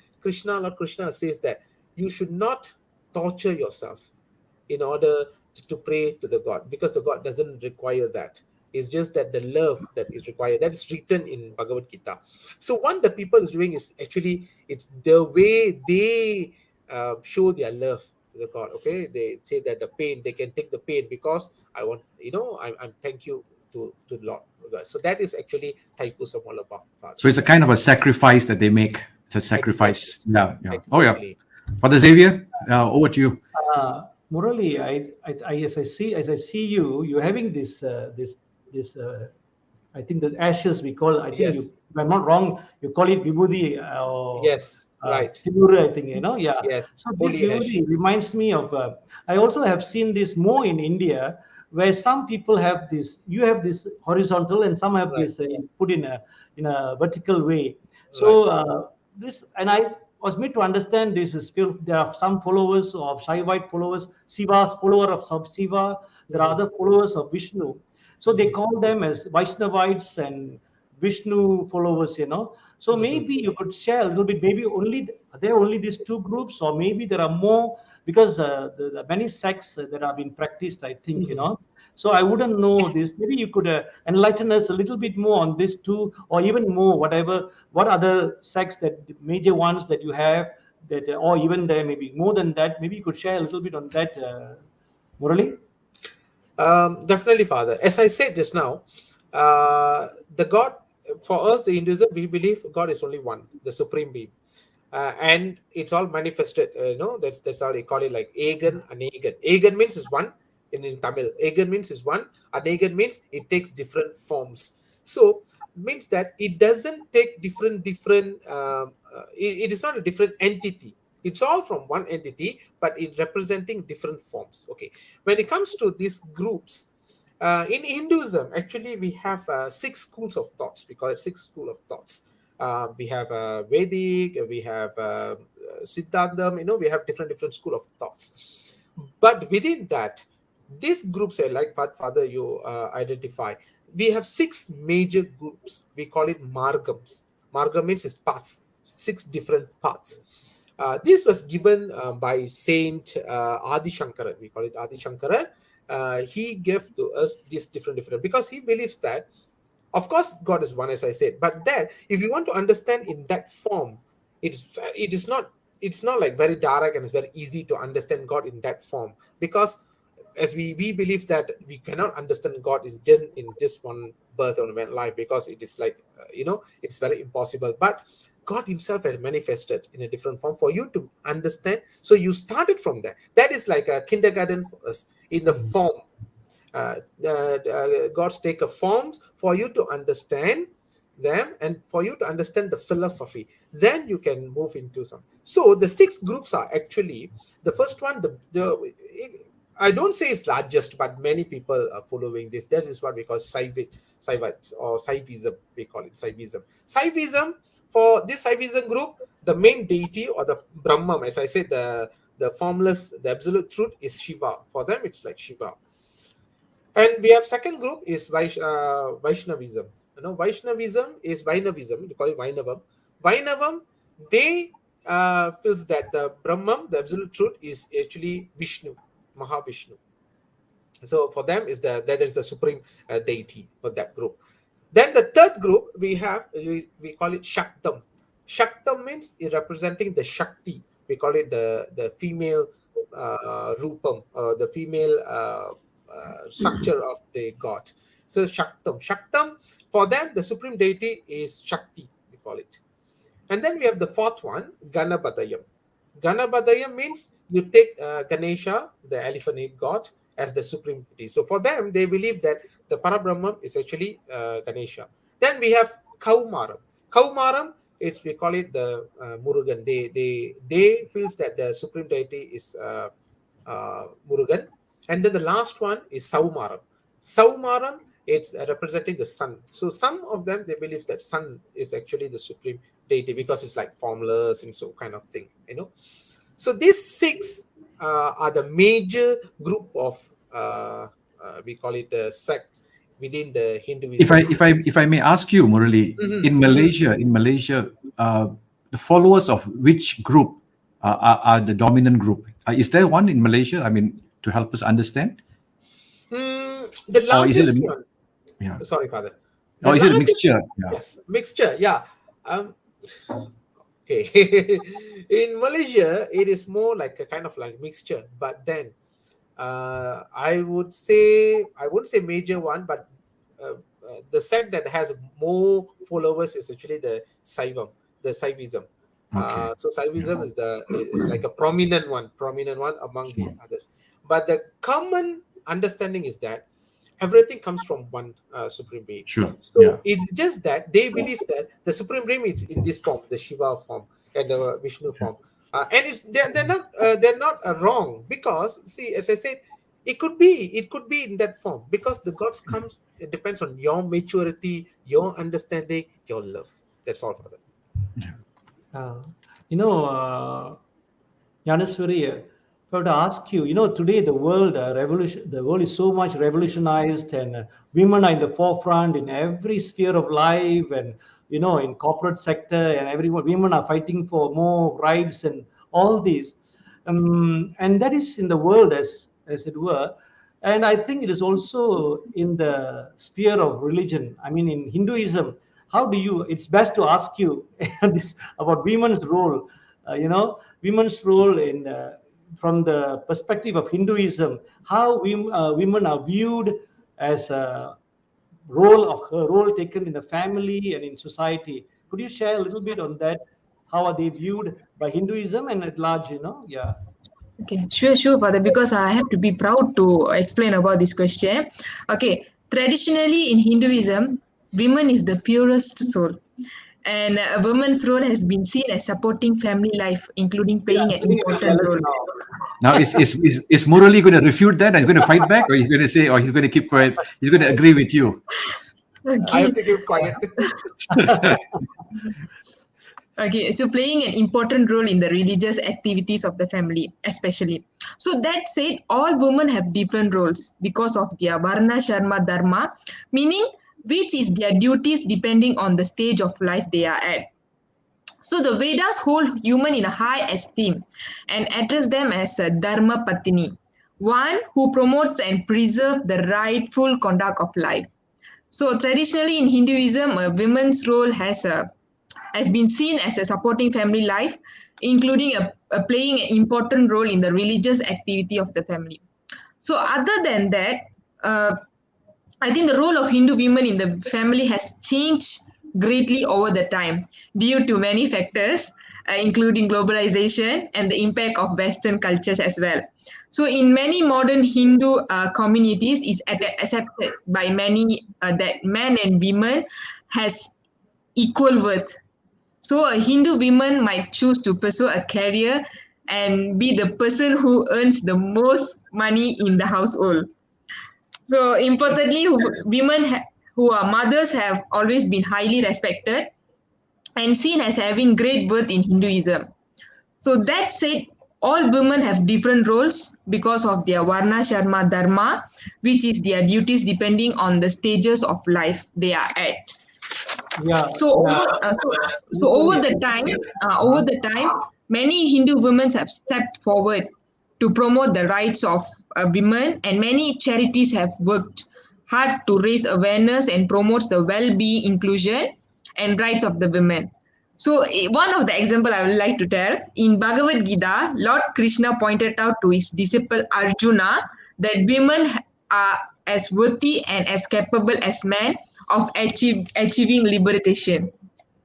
Lord Krishna says that you should not torture yourself in order to pray to the God, because the God doesn't require that. It's just that the love that is required, that is written in Bhagavad Gita. So what the people is doing is actually, it's the way they show their love to the God. Okay, they say that the pain, they can take the pain because I want, I'm thank you to the Lord. So that is actually Thaipusam all about, Father. So it's a kind of a sacrifice that they make. It's a sacrifice. Exactly. Yeah. Exactly. Oh yeah. Father Xavier, over to you. Murali, as I see you, you're having this I think the ashes we call. I think Yes. you, if I'm not wrong, you call it vibhuti. Yes. Right. Tirur, I think yeah. Yes. So this Holy ash. vibhuti reminds me of. I also have seen this more in India, where some people have this. You have this horizontal, and some have Right. this put in a vertical way. So this, and I was made to understand this is still, there are some followers of Shaivite followers, Shiva's follower of Shiva. There are other followers of Vishnu. So they call them as Vaishnavites and Vishnu followers, So maybe you could share a little bit, maybe are there only these two groups, or maybe there are more, because the many sects that have been practiced, I think, So I wouldn't know this. Maybe you could enlighten us a little bit more on these two, or even more, what other sects, that major ones that you have, that, or even there maybe more than that. Maybe you could share a little bit on that, Murali. Definitely, Father. As I said just now, the God, for us, the Hinduism, we believe God is only one, the supreme being. And it's all manifested, that's how they call it, like Egan and Egan. Egan means is one in Tamil. Egan means is one, and Egan means it takes different forms. So means that it doesn't take different. It is not a different entity. It's all from one entity, but it representing different forms. Okay. When it comes to these groups, in Hinduism, actually, we have six schools of thoughts. We call it six school of thoughts. We have Vedic, we have Siddhantam, we have different school of thoughts. But within that, these groups are like what Father you identify. We have six major groups. We call it Margams. Margam means is path, six different paths. This was given by Saint Adi Shankaran. We call it Adi Shankaran. He gave to us this different, because he believes that, of course, God is one, as I said, but then if you want to understand in that form, it's not like very direct, and it's very easy to understand God in that form, because as we believe that we cannot understand God in just one birth or one life, because it is like it's very impossible. But God Himself has manifested in a different form for you to understand. So you started from there. That is like a kindergarten for us in the form. God's take a forms for you to understand them, and for you to understand the philosophy. Then you can move into some. So the six groups are actually the first one. I don't say it's largest, but many people are following this. That is what we call Saivites or Saivism. We call it Saivism. Saivism, for this Saivism group, the main deity or the Brahman, as I said, the formless, the absolute truth is Shiva. For them, it's like Shiva. And we have second group is Vaishnavism. Vaishnavism is Vainavism. We call it Vainavam. Vainavam, they feels that the Brahman, the absolute truth, is actually Vishnu, Mahavishnu. So for them that is the supreme deity for that group. Then the third group we call it Shaktam. Shaktam means it representing the Shakti. We call it the female Rupam, the female structure of the god. So Shaktam. Shaktam, for them, the supreme deity is Shakti, we call it. And then we have the fourth one, Ganabadayam. Ganabadayam means you take Ganesha, the elephant god, as the supreme deity. So for them, they believe that the Parabrahman is actually Ganesha. Then we have Kaumaram. Kaumaram, we call it the Murugan. They feels that the supreme deity is Murugan. And then the last one is Saumaram. Saumaram, it's representing the sun. So some of them, they believe that sun is actually the supreme deity, because it's like formless and so kind of thing, So these six are the major group of we call it the sects within the Hinduism. If I may ask you, Murali, in Malaysia, the followers of which group are the dominant group? Is there one in Malaysia? I mean, to help us understand. The largest one. Yeah. Sorry, Father. Or is it a mixture? Yeah. Yes, mixture. Yeah. Okay. In Malaysia, it is more like a kind of like mixture. But then, I wouldn't say major one, but the sect that has more followers is actually the Saivism. Okay. So Saivism is like a prominent one among the others. But the common understanding is that everything comes from one supreme being. Sure. So it's just that they believe that the supreme being is in this form, the Shiva form and the Vishnu form, and they're not wrong, because see, as I said, it could be in that form, because the gods comes. It depends on your maturity, your understanding, your love. That's all for that. Yanaswari, I would ask you, today the world the world is so much revolutionized, and women are in the forefront in every sphere of life, and in corporate sector, and everyone, women are fighting for more rights and all these, and that is in the world as it were. And I think it is also in the sphere of religion. I mean, in Hinduism, how do you? It's best to ask you this about women's role. Women's role in from the perspective of Hinduism, how women are viewed as a role taken in the family and in society. Could you share a little bit on that? How are they viewed by Hinduism and at large? Yeah. Okay, sure, Father, because I have to be proud to explain about this question. Okay, traditionally in Hinduism, women is the purest soul. And a woman's role has been seen as supporting family life, including Yeah, playing I'm an getting a bit important jealous role. now. Now, is Murali going to refute that? Are you going to fight back, or he's going to say, or he's going to keep quiet? He's going to agree with you. I Okay. have to keep quiet. Okay, so playing an important role in the religious activities of the family, especially. So that said, all women have different roles because of their Varna Sharma Dharma, meaning which is their duties depending on the stage of life they are at. So the Vedas hold human in a high esteem and address them as a Dharma Patini, one who promotes and preserves the rightful conduct of life. So traditionally in Hinduism, a woman's role has been seen as a supporting family life, including playing an important role in the religious activity of the family. So other than that, uh, I think the role of Hindu women in the family has changed greatly over the time due to many factors, including globalization and the impact of Western cultures as well. So, in many modern Hindu communities, is accepted by many that men and women has equal worth. So, a Hindu woman might choose to pursue a career and be the person who earns the most money in the household. So importantly, who are mothers have always been highly respected and seen as having great worth in Hinduism. So that said, all women have different roles because of their Varna Sharma Dharma, which is their duties depending on the stages of life they are at. Yeah. So Yeah. over the time, many Hindu women have stepped forward to promote the rights of women, and many charities have worked hard to raise awareness and promotes the well-being, inclusion, and rights of the women. So one of the example I would like to tell in Bhagavad Gita, Lord Krishna pointed out to his disciple Arjuna that women are as worthy and as capable as men of achieving liberation.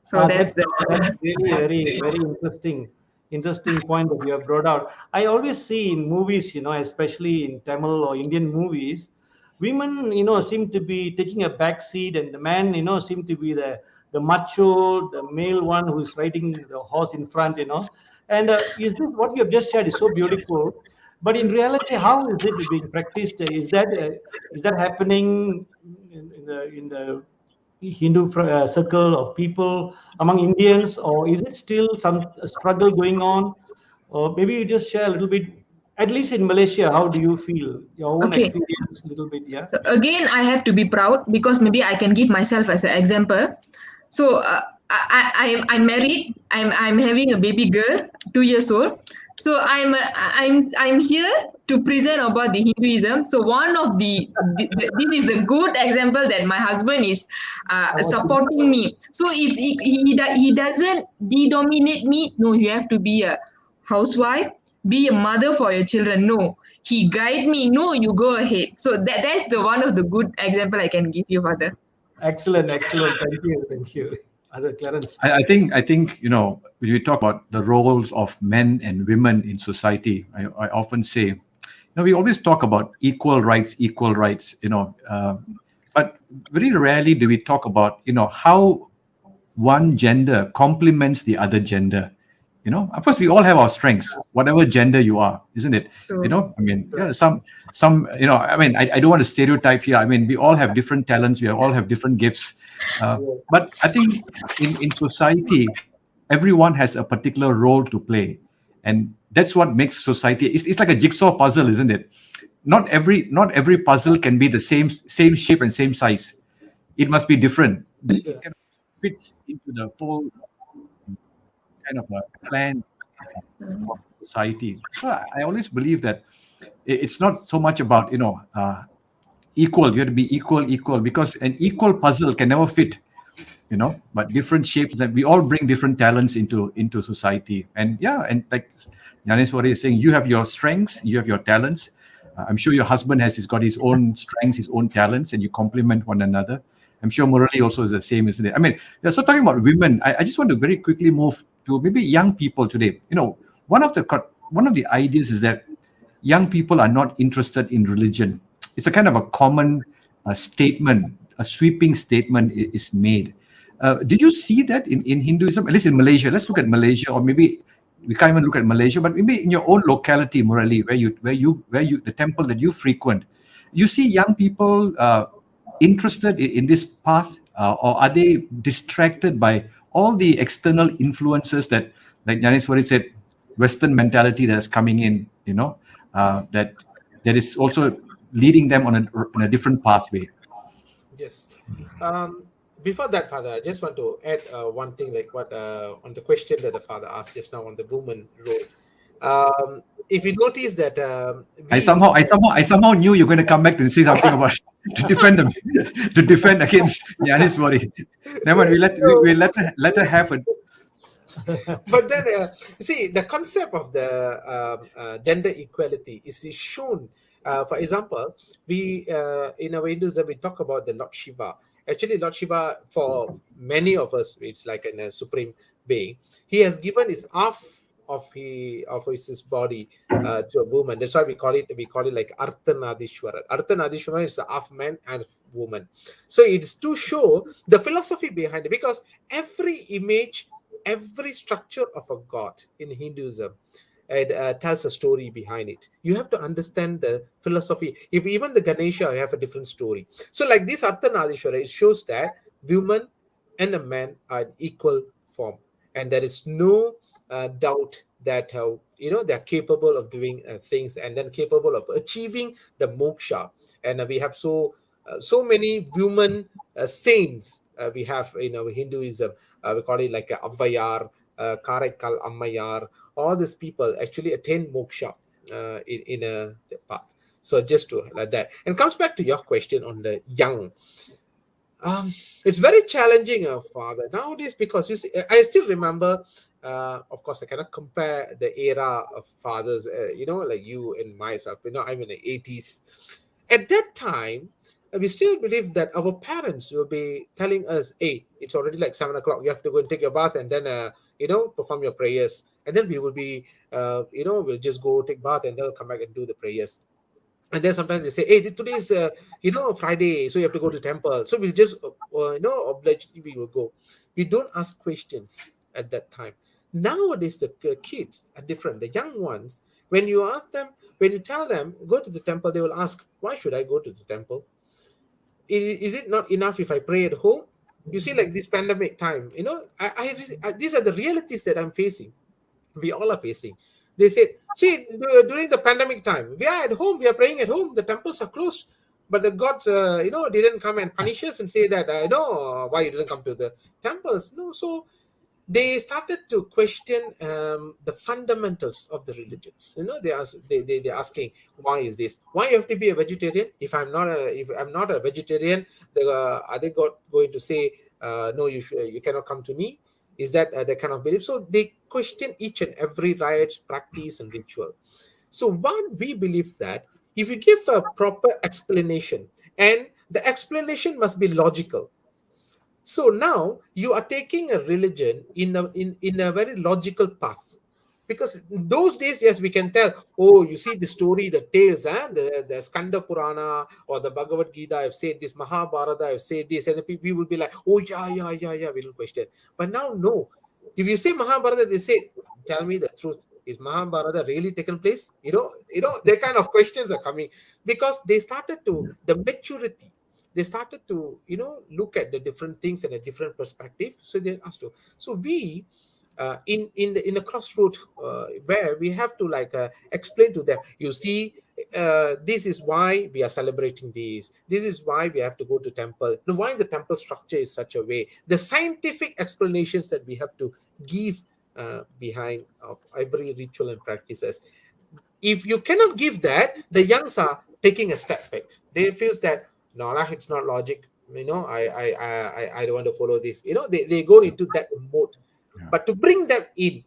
So that's That's the really very interesting point that you have brought out. I always see in movies, especially in Tamil or Indian movies, women, seem to be taking a back seat, and the man, seem to be the macho, the male one who is riding the horse in front, And is this what you have just shared is so beautiful? But in reality, how is it being practiced? Is that happening in the Hindu circle of people among Indians, or is it still some struggle going on? Or maybe you just share a little bit, at least in Malaysia, how do you feel? Your own okay. experience, a little bit, yeah? So again, I have to be proud because maybe I can give myself as an example. So I'm married. I'm having a baby girl, 2 years old. So I'm here to present about the Hinduism. So one of this is the good example that my husband is supporting me. So he doesn't dominate me. No, you have to be a housewife, be a mother for your children. No, he guide me. No, you go ahead. So that's the one of the good example I can give you, Father. Excellent. Thank you. Other Clarence. I think when we talk about the roles of men and women in society, I often say, we always talk about equal rights, but very rarely do we talk about how one gender complements the other gender. Of course, we all have our strengths, whatever gender you are, isn't it? So, I mean, yeah, some, I mean, I don't want to stereotype here. I mean, we all have different talents. We all have different gifts. But I think in society, everyone has a particular role to play. and that's what makes society. It's like a jigsaw puzzle, isn't it? Not every puzzle can be the same shape and same size. It must be different. It kind of fits into the whole kind of a plan of society. So I always believe that it's not so much about equal. You have to be equal, because an equal puzzle can never fit. But different shapes, that we all bring different talents into society. And like Yanis, what he's saying, you have your strengths, you have your talents. I'm sure your husband has got his own strengths, his own talents, and you complement one another. I'm sure Murali also is the same, isn't it? I mean, so talking about women, I just want to very quickly move to maybe young people today. One of the ideas is that young people are not interested in religion. It's a kind of a common statement, a sweeping statement is made. Did you see that in Hinduism, at least in Malaysia? Let's look at Malaysia, or maybe we can't even look at Malaysia, but maybe in your own locality, Murali, where you the temple that you frequent, you see young people interested in this path, or are they distracted by all the external influences that, like Janiswari said, Western mentality that's coming in, that is also leading them on a different pathway? Yes. Before that, Father, I just want to add one thing, like what on the question that the Father asked just now on the woman role. If you notice that I somehow knew you're going to come back to say something about to defend them, to defend against Yanis worry. Never mind, we let her have it. But then, see, the concept of the gender equality is shown. For example, we in our Hinduism we talk about the Lord Shiva. Actually, Lord Shiva, for many of us, it's like a supreme being. He has given his half of his body to a woman. That's why we call it like Arthanadishwara. Arthanadishwara is a half man and woman. So it's to show the philosophy behind it, because every image, every structure of a god in Hinduism, it tells a story behind it. You have to understand the philosophy. If even the Ganesha have a different story. So like this Arthanadishwara, it shows that woman and a man are in equal form, and there is no doubt that they're capable of doing things, and then capable of achieving the moksha. And we have so many women saints we have in our Hinduism. We call it like Avayar, Karaikal Ammayar. All these people actually attain moksha in a path. So just to like that, and comes back to your question on the young. It's very challenging, Father, nowadays, because you see, I still remember. Of course, I cannot compare the era of fathers. Like you and myself. I'm in the 80s. At that time, we still believe that our parents will be telling us, "Hey, it's already like 7 o'clock. You have to go and take your bath, and then perform your prayers." And then we will be, we'll just go take bath, and then come back and do the prayers. And then sometimes they say, "Hey, today is Friday, so you have to go to temple." So we'll just obliged, we will go. We don't ask questions at that time. Nowadays the kids are different. The young ones, when you ask them, when you tell them go to the temple, they will ask, "Why should I go to the temple? Is it not enough if I pray at home?" You see, like this pandemic time, these are the realities that I'm facing, we all are facing. They said, "See, during the pandemic time, we are at home, we are praying at home, the temples are closed, but the gods didn't come and punish us and say that no, why you didn't come to the temples." No. So they started to question the fundamentals of the religions. They're asking, "Why is this? Why you have to be a vegetarian? If I'm not a vegetarian, are they going to say no, you cannot come to me?" Is that the kind of belief? So they question each and every rites, practice, and ritual. So one, we believe that if you give a proper explanation, and the explanation must be logical. So now you are taking a religion in a very logical path. Because those days, yes, we can tell, "Oh, you see the story, the tales, the Skanda Purana or the Bhagavad Gita, I've said this, Mahabharata, I've said this," and we will be like, "Oh, yeah, we will question." But now, no. If you say Mahabharata, they say, "Tell me the truth. Is Mahabharata really taken place?" Their kind of questions are coming, because they started to, the maturity, they started to look at the different things in a different perspective. So they asked to, so we in a crossroad where we have to like explain to them, you see, this is why we are celebrating these, this is why we have to go to temple, now why the temple structure is such a way, the scientific explanations that we have to give behind of every ritual and practices. If you cannot give that, the youngs are taking a step back. They feels that no lah, it's not logic, I don't want to follow this, they go into that mode. Yeah. But to bring them in,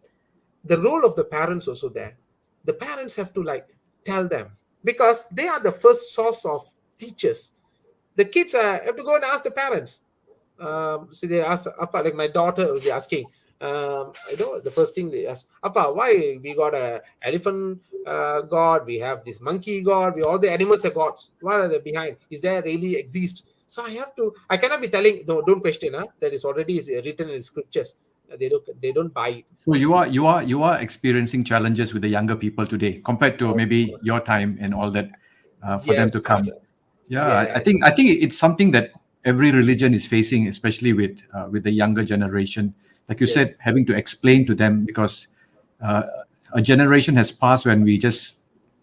the role of the parents also there, the parents have to like tell them, because they are the first source of teachers. The kids have to go and ask the parents. So they ask Appa, like my daughter will be asking, the first thing they ask, Appa, why we got a elephant god, we have this monkey god, we all the animals are gods. What are they behind? Is there really exist? So I cannot be telling, no, don't question, that is already is written in scriptures. They don't buy it. So you are experiencing challenges with the younger people today compared to Of maybe course. your time and all that for them Yes, to come. Father. Yeah, Yeah. I think it's something that every religion is facing, especially with the younger generation. Like you said, Yes. having to explain to them, because uh, a generation has passed when we just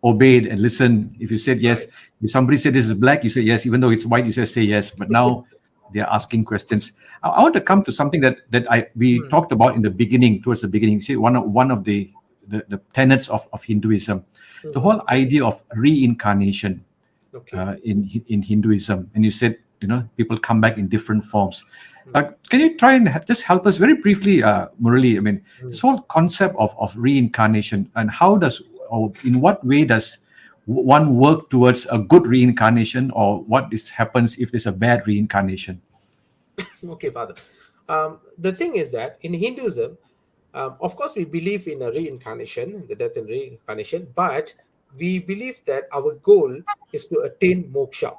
obeyed and listened. If you said yes, Right. if somebody said this is black, you say yes. Even though it's white, you say yes. But now they are asking questions. I want to come to something that we talked about in the beginning, towards the beginning. See, one of the tenets of Hinduism, the whole idea of reincarnation Okay. in Hinduism, and you said people come back in different forms. Can you try and just help us very briefly, Murali? I mean, this whole concept of reincarnation, and how does, or in what way does one work towards a good reincarnation, or what happens if there's a bad reincarnation? Okay, Father. The thing is that in Hinduism, of course, we believe in a reincarnation, the death and reincarnation, but we believe that our goal is to attain moksha.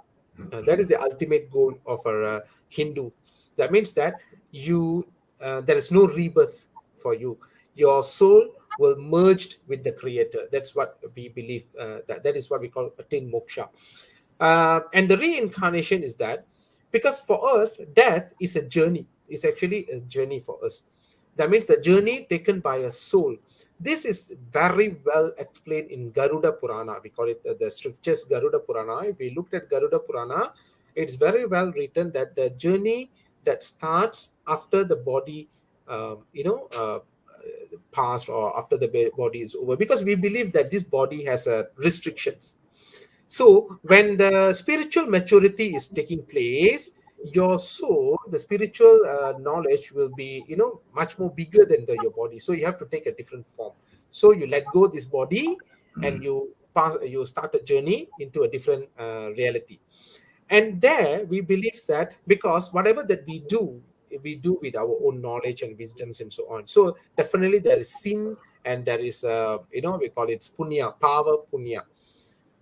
That is the ultimate goal of a Hindu. That means that there is no rebirth for you. Your soul will merged with the Creator. That's what we believe. That is what we call attain moksha. And the reincarnation is that, because for us, death is a journey. It's actually a journey for us. That means the journey taken by a soul. This is very well explained in Garuda Purana. We call it the scriptures Garuda Purana. If we looked at Garuda Purana, it's very well written that the journey that starts after the body, passed, or after the body is over, because we believe that this body has restrictions. So when the spiritual maturity is taking place, your soul, the spiritual knowledge will be, much more bigger than your body. So you have to take a different form. So you let go this body, and you start a journey into a different reality. And there we believe that, because whatever that we do with our own knowledge and wisdoms and so on. So definitely there is sin, and there is, we call it punya, power punya.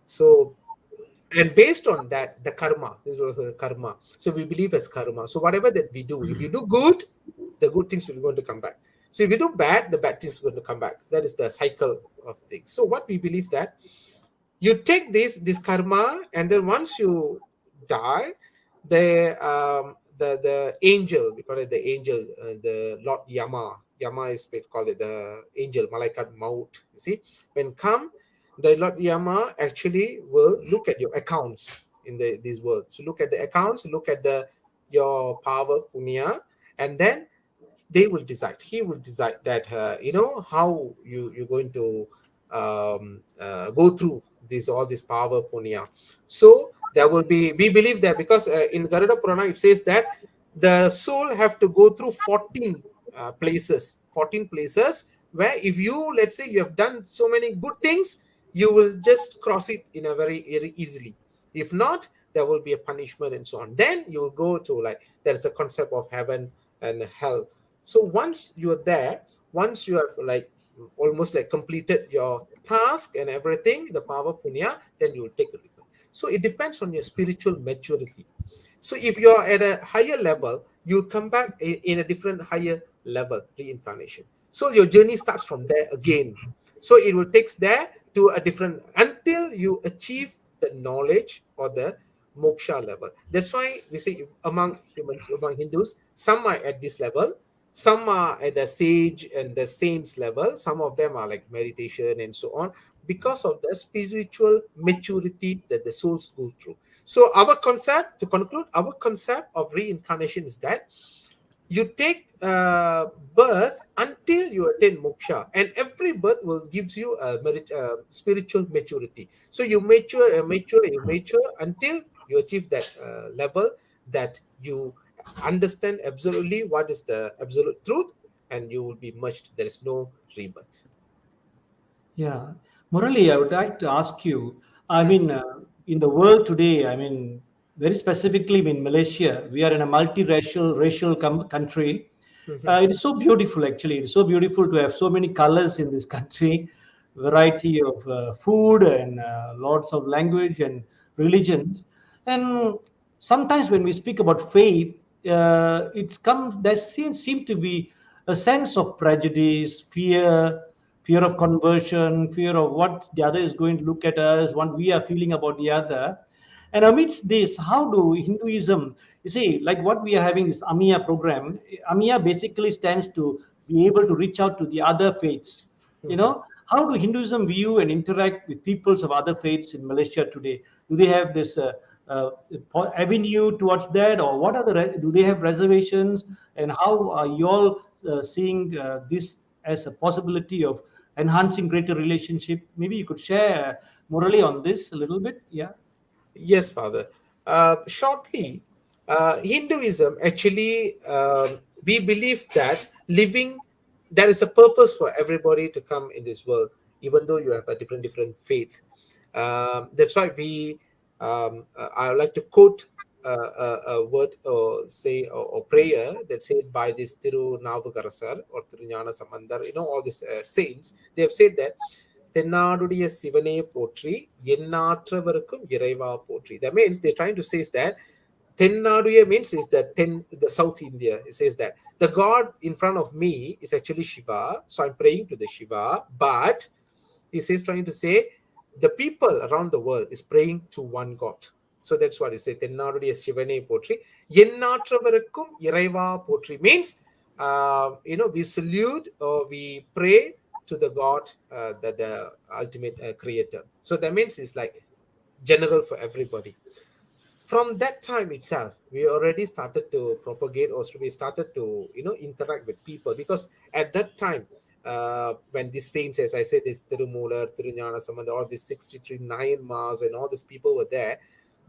So, and based on that, the karma, this is karma. So we believe as karma. So whatever that we do, if you do good, the good things will going to come back. So if you do bad, the bad things are going to come back. That is the cycle of things. So what we believe that you take this karma, and then once you die, the angel, we call it the angel, the Lord Yama is, we call it the angel Malaikat Maut. You see, when come, the Lord Yama actually will look at your accounts in this world. So look at the accounts, look at your power punya, and then he will decide that, how you're going to go through all this power punya. So there will be, we believe that, because in Garuda Purana it says that the soul have to go through 14 places, where if you, let's say, you have done so many good things, you will just cross it in a very easily. If not, there will be a punishment and so on. Then you will go to, like, there's the concept of heaven and hell. So once you're there, once you have like almost like completed your task and everything, the power punya, then you will take a rebirth. So it depends on your spiritual maturity. So if you're at a higher level, you'll come back in a different higher level reincarnation. So your journey starts from there again. So it will take there to a different, until you achieve the knowledge or the moksha level. That's why we say among humans, among Hindus, some are at this level, Some are at the sage and the saints level. Some of them are like meditation and so on, because of the spiritual maturity that the souls go through. So our concept, to conclude, our concept of reincarnation is that you take birth until you attain moksha, and every birth will gives you a spiritual maturity. So you mature until you achieve that level, that you understand absolutely what is the absolute truth, and you will be merged. There is no rebirth. Yeah. Murali, I would like to ask you, I Yeah. mean, in the world today, I mean, very specifically in Malaysia, we are in a racial country. Mhm. It is so beautiful, actually. It's so beautiful to have so many colors in this country, variety of food and lots of language and religions. And sometimes when we speak about faith, there seem to be a sense of prejudice, fear of conversion, fear of what the other is going to look at us, what we are feeling about the other. And amidst this, how do Hinduism, you see, like what we are having this AMEIA program, AMEIA basically stands to be able to reach out to the other faiths. You Mhm. know, how do Hinduism view and interact with peoples of other faiths in Malaysia today? Do they have this uh, avenue towards that, or what are do they have reservations? And how are you all seeing this as a possibility of enhancing greater relationship? Maybe you could share morally on this a little bit. Yeah. Yes, Father. Shortly, Hinduism actually, we believe that living, there is a purpose for everybody to come in this world, even though you have a different faith. That's why I would like to quote a word, or say, or prayer that said by this Thiru Navukarasar or Thiruஞான Sambandar, all these saints. They have said that தென்னாடுடைய சிவனே போற்றி எண்ணாற்றவருக்கும் இறைவா போற்றி. That means they're trying to say is that தென்னாடுடைய means is the South India. It says that the God in front of me is actually Shiva, so I'm praying to the Shiva. But he says, trying to say, the people around the world is praying to one God. So that's what he said. தென்னாடுடைய சிவனே போற்றி எண்ணாற்றவருக்கும் இறைவா போற்றி means, we salute or we pray to the God, the ultimate creator. So that means it's like general for everybody. From that time itself, we already started to propagate, or we started to interact with people, because at that time, when these saints, as I said, this Tirumular, Thiruஞான Sambandar, all these 63 nine Mars and all these people were there.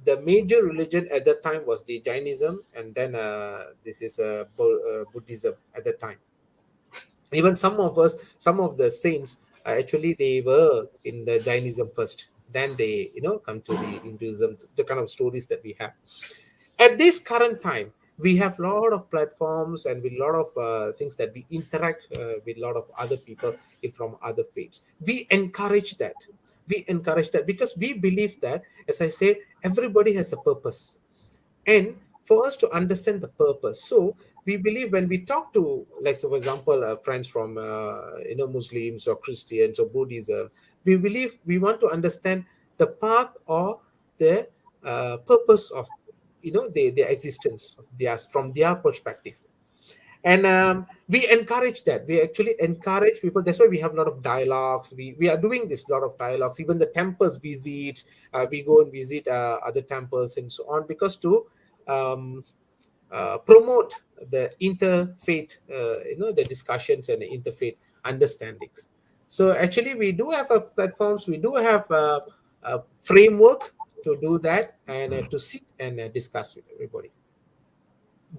The major religion at that time was the Jainism, and then this is Buddhism at that time. Even some of the saints, actually they were in the Jainism first, then they come to the Hinduism, the kind of stories that we have at this current time. We have a lot of platforms and with a lot of things that we interact with a lot of other people from other faiths. We encourage that because we believe that, as I said, everybody has a purpose, and for us to understand the purpose. So we believe when we talk to, like, so for example, friends from Muslims or Christians or Buddhism, we believe we want to understand the path or the purpose of their existence of theirs from their perspective. And we encourage that. We actually encourage people. That's why we have a lot of dialogues. We are doing this lot of dialogues. Even the temples visits, we go and visit other temples and so on, because to um, promote the interfaith, the discussions and the interfaith understandings. So actually, we do have platforms. We do have a framework to do that, and to sit and discuss with everybody.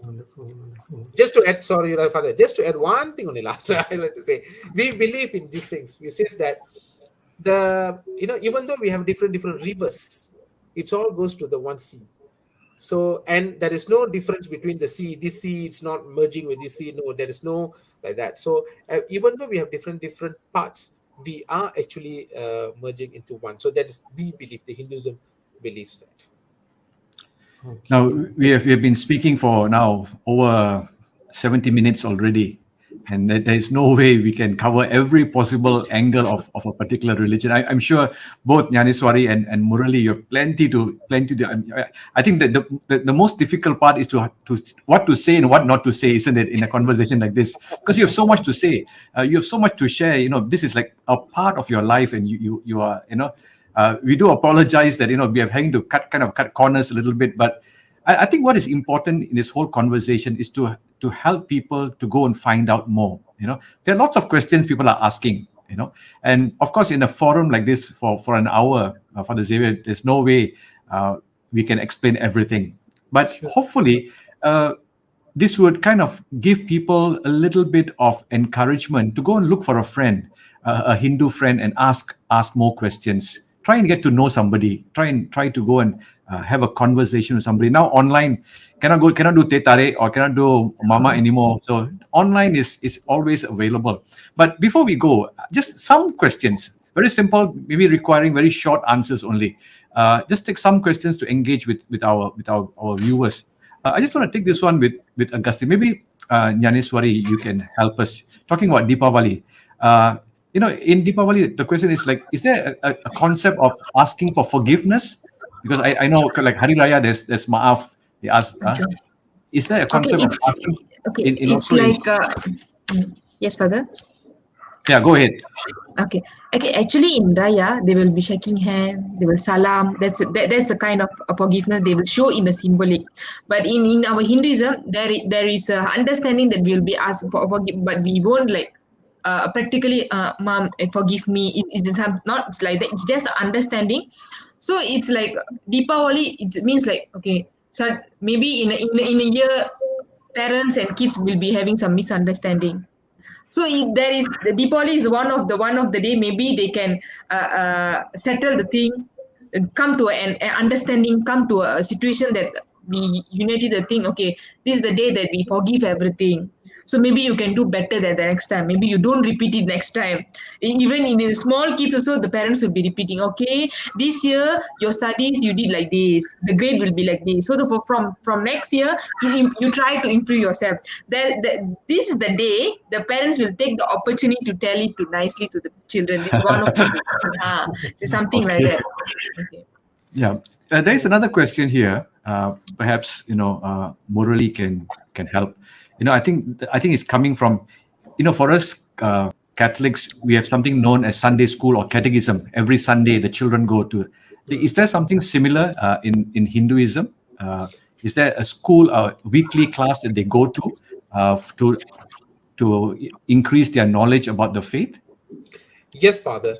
Wonderful, wonderful. Just to add, sorry, Father, just to add one thing only last, I like to say, we believe in these things. We says that even though we have different rivers, it all goes to the one sea. So, and there is no difference between the sea. This sea, it's not merging with this sea. No, there is no like that. So, even though we have different parts, we are actually merging into one. So that is, we believe, the Hinduism believes that. Now we have been speaking for now over 70 minutes already, and there is no way we can cover every possible angle of a particular religion. I'm sure both Nyaneswari and Murali, you have plenty to. I think that the most difficult part is to what to say and what not to say, isn't it, in a conversation like this? Because you have so much to say, you have so much to share. This is like a part of your life, and you are, we do apologize that we are having to cut corners a little bit, but I think what is important in this whole conversation is to help people to go and find out more. There are lots of questions people are asking. And of course, in a forum like this for an hour, Father Xavier, there's no way we can explain everything. But hopefully, this would kind of give people a little bit of encouragement to go and look for a friend, a Hindu friend, and ask more questions. Try and get to know somebody. Try to go and have a conversation with somebody. Now online, cannot do tetare or cannot do mama anymore. So online is always available. But before we go, just some questions, very simple, maybe requiring very short answers only. Just take some questions to engage with our viewers. I just want to take this one with Augustine. Maybe Nyaneswari, you can help us talking about Deepavali. In Deepavali, the question is like, is there a concept of asking for forgiveness? Because I know, like Hari Raya, there's Ma'af. They ask, is there a concept of asking? It's like, yes, Father. Yeah, go ahead. Okay. Actually, in Raya, they will be shaking hands, they will salam. That's a kind of a forgiveness they will show in the symbolic. But in our Hinduism, there is a understanding that we will be asked for forgive, but we won't like practically, Mom, forgive me. It's not like that. It's just understanding. So it's like Deepavali. It means like, okay, so maybe in a year, parents and kids will be having some misunderstanding. So if there is the Deepavali is one of the day, maybe they can settle the thing, come to an understanding, come to a situation that we unity the thing. Okay, this is the day that we forgive everything. So maybe you can do better than the next time. Maybe you don't repeat it next time. Even in the small kids also, the parents will be repeating. Okay, this year your studies you did like this. The grade will be like this. So from next year you try to improve yourself. This is the day the parents will take the opportunity to tell it nicely to the children. This is one of the so something like that. Okay. Yeah, there is another question here. Perhaps Murali can help. I think it's coming from, for us Catholics, we have something known as Sunday school or catechism. Every Sunday, the children go to. Is there something similar in Hinduism? Is there a school, a weekly class that they go to increase their knowledge about the faith? Yes, Father.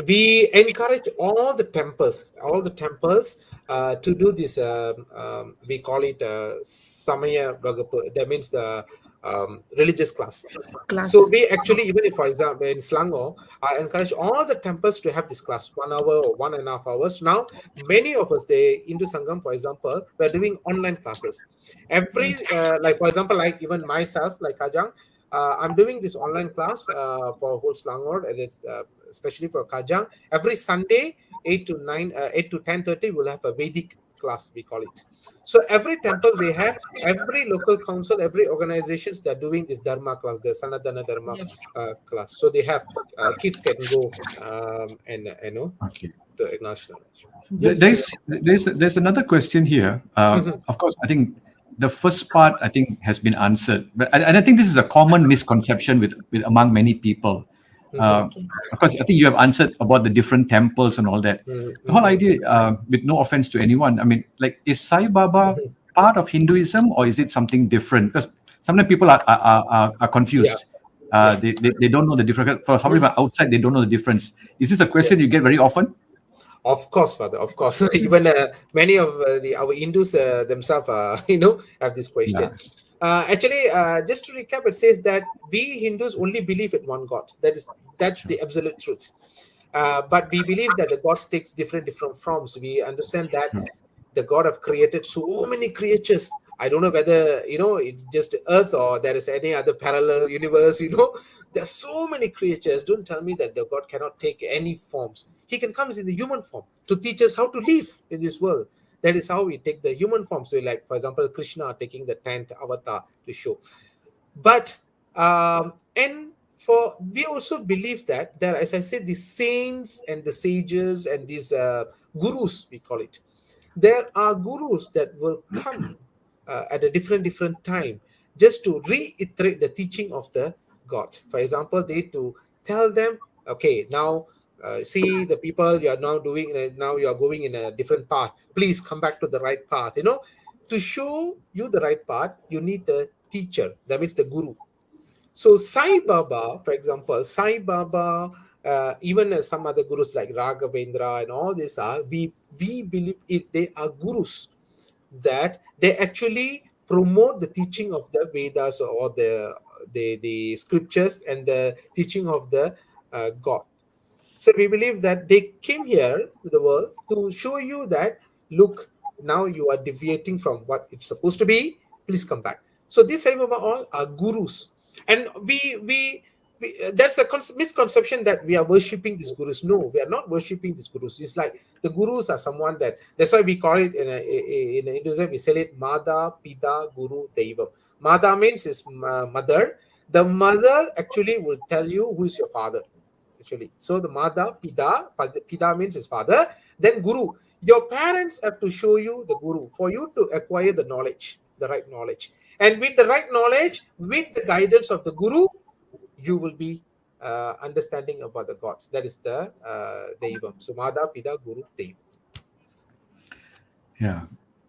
We encourage all the temples to do this. We call it Samaya Vagapu. That means the religious class. So we actually, even if, for example, in Selangor, I encourage all the temples to have this class, 1 hour or 1.5 hours. Now, many of us, the Hindu Sangam, for example, we're doing online classes. Every, like, for example, like even myself, like Kajang, I'm doing this online class for whole Selangor, and it's especially for Kajang. Every Sunday, 8 to 10:30, we'll have a Vedic class, we call it. So every temple they have, every local council, every organizations, they're doing this Dharma class, the Sanatana Dharma class. So they have kids can go and Okay. to acknowledge knowledge. There's another question here. Of course, I think the first part I think has been answered, but I think this is a common misconception with among many people. Of course, I think you have answered about the different temples and all that. The whole idea, with no offense to anyone, I mean, like, is Sai Baba part of Hinduism or is it something different? Because sometimes people are confused. They don't know the difference. For somebody from outside, they don't know the difference. Is this a question you get very often? Of course, Father. Of course, even many of our Hindus themselves, have this question. Actually, just to recap, it says that we Hindus only believe in one God. That's the absolute truth. But we believe that the gods takes different forms. We understand that the God have created so many creatures. I don't know whether it's just Earth or there is any other parallel universe. There's so many creatures. Don't tell me that the God cannot take any forms. He can come in the human form to teach us how to live in this world. That is how we take the human form. So, like, for example, Krishna taking the 10th avatar to show. But And for we also believe that there, as I said, the saints and the sages and these gurus, we call it, there are gurus that will come at a different time, just to reiterate the teaching of the God. For example, they to tell them, okay, now see the people you are now doing, now you are going in a different path. Please come back to the right path. To show you the right path, you need the teacher. That means the guru. So Sai Baba, for example, Sai Baba, even some other gurus like Raghavendra and all these are, we believe if they are gurus, that they actually promote the teaching of the Vedas, or the scriptures and the teaching of the God. So we believe that they came here to the world to show you that, look, now you are deviating from what it's supposed to be. Please come back. So these Sai Baba all are gurus, and that's a misconception that we are worshipping these gurus. No, we are not worshipping these gurus. It's like the gurus are someone that. That's why we call it in Hinduism. We say it Mada, Pita, Guru, Deivam. Mada means is mother. The mother actually will tell you who is your father, actually. So the Mada, Pida means his father. Then Guru. Your parents have to show you the Guru for you to acquire the knowledge, the right knowledge. And with the right knowledge, with the guidance of the Guru, you will be understanding about the gods. That is the Deivam. So Mada, Pida, Guru, Deivam. Yeah.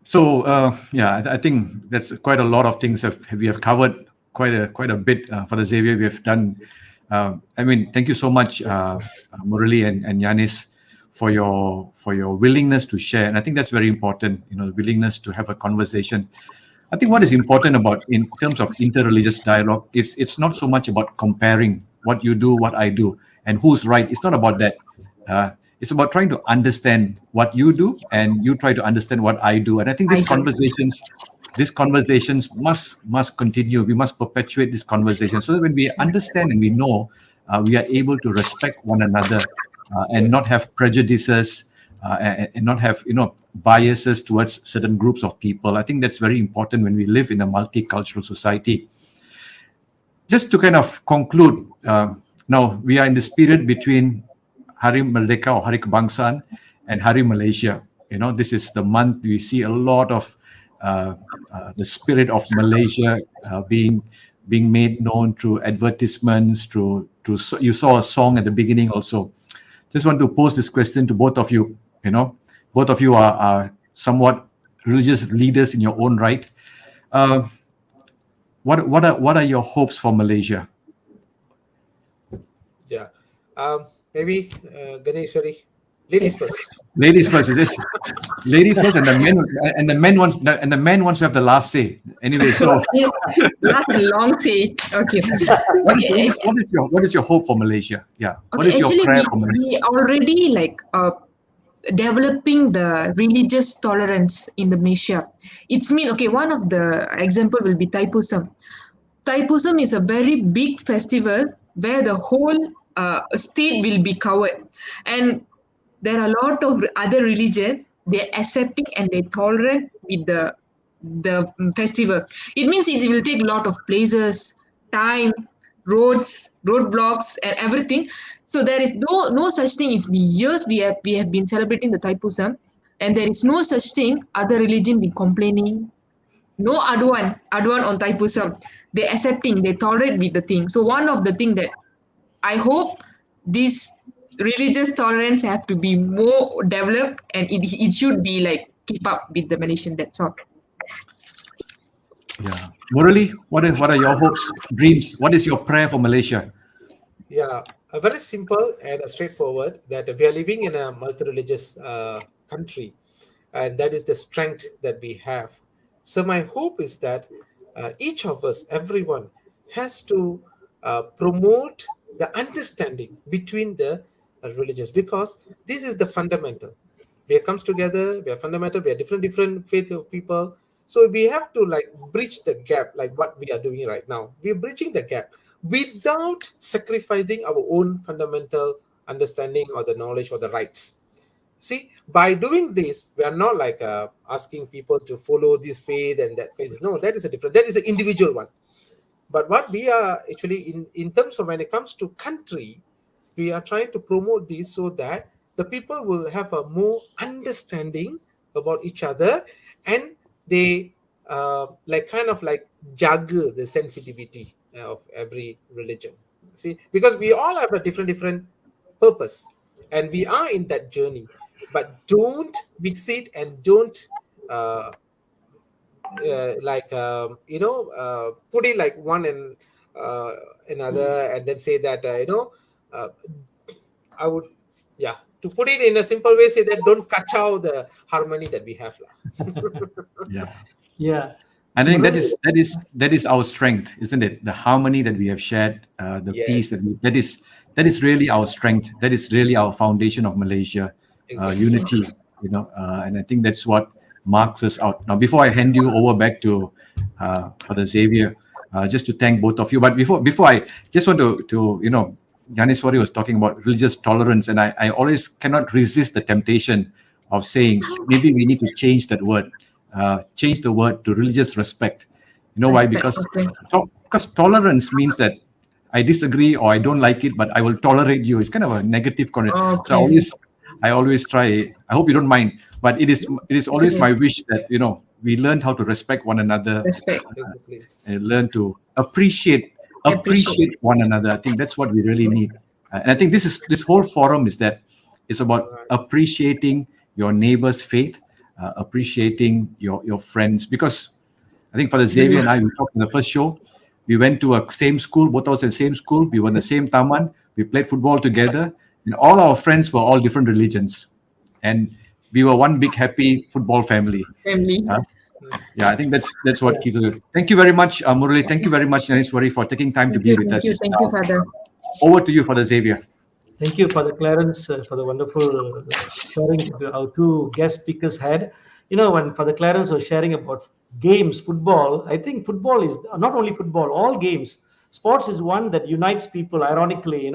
So I think that's quite a lot of things we have covered quite a bit for the Xavier. We have done. Thank you so much, Murali and Yanis, for your willingness to share. And I think that's very important. The willingness to have a conversation. I think what is important about in terms of interreligious dialogue is it's not so much about comparing what you do, what I do, and who's right. It's not about that. It's about trying to understand what you do, and you try to understand what I do. And I think these conversations must continue. We must perpetuate this conversation so that when we understand and we know, we are able to respect one another and not have prejudices and not have biases towards certain groups of people. I think that's very important when we live in a multicultural society. Just to kind of conclude, now we are in this period between Hari Merdeka or Hari Kebangsaan and Hari Malaysia. This is the month we see a lot of the spirit of Malaysia being made known through advertisements, through you saw a song at the beginning also. Just want to pose this question to both of you. Both of you are somewhat religious leaders in your own right. What are your hopes for Malaysia? Yeah. Maybe Ganeshwari. Ladies first. Ladies first, is it? Ladies first, and the men wants to have the last say. Anyway, so last long say. Okay. What is your hope for Malaysia? Yeah. What Okay, is your prayer for Malaysia? we already developing the religious tolerance in the Malaysia. It's mean, okay, one of the example will be Thaipusam. Thaipusam is a very big festival where the whole state will be covered, and there are a lot of other religion, they're accepting and they tolerant with the festival. It means it will take a lot of places, time, roadblocks, and everything. So there is no such thing. It's been years we have been celebrating the Thaipusam, and there is no such thing. Other religion been complaining. No aduan on Thaipusam. They accepting, they tolerate with the thing. So one of the thing that I hope this religious tolerance have to be more developed, and it should be keep up with the Malaysian. That's all. Yeah, Murali, what are your hopes, dreams? What is your prayer for Malaysia? Yeah, a very simple and straightforward, that we are living in a multi-religious country, and that is the strength that we have. So my hope is that each of us, everyone, has to promote the understanding between the religions, because this is the fundamental. We comes together, we are fundamental, we are different faith of people. So we have to bridge the gap, like what we are doing right now. We are bridging the gap without sacrificing our own fundamental understanding or the knowledge or the rights. See, by doing this, we are not asking people to follow this faith and that faith. No, that is a different, that is an individual one. But what we are actually in terms of when it comes to country, we are trying to promote this so that the people will have a more understanding about each other, and they like kind of like juggle the sensitivity of every religion. See, because we all have a different purpose, and we are in that journey, but don't mix it and don't uh, put it like one and another, and then say that uh, I would, yeah, to put it in a simple way, say that don't kachao the harmony that we have lah. Yeah. Yeah. I think that Murali, is our strength, isn't it? The harmony that we have shared, the peace Yes, that is really our strength. That is really our foundation of Malaysia, exactly. unity. And I think that's what marks us out. Now, before I hand you over back to Father Xavier, just to thank both of you. But before I just want to Yaneswari was talking about religious tolerance, and I always cannot resist the temptation of saying maybe we need to change that word. Change the word to religious respect. You know why? Respect. Okay. Because tolerance means that I disagree or I don't like it, but I will tolerate you. It's kind of a negative connotation. So Okay. I always try. I hope you don't mind, but it is always okay. my wish that we learn how to respect one another Respect. Exactly. and learn to appreciate one another. I think that's what we really need. And I think this whole forum is about appreciating your neighbor's faith, appreciating your friends. Because I think Father Xavier and I, we talked in the first show, we went to a same school, both of us in the same school, we were in the same taman, we played football together, and all our friends were all different religions. And we were one big happy football family. Family. Yeah, I think that's what keeps it. Thank you very much, Murali. Thank you very much, Yaneswari, for taking time to be with us. Thank you, Father. Over to you, Father Xavier. thank you, Father Clarence, for the wonderful sharing that our two guest speakers had. When Father Clarence was sharing about games, football, I think football is not only football, all games. Sports is one that unites people, ironically,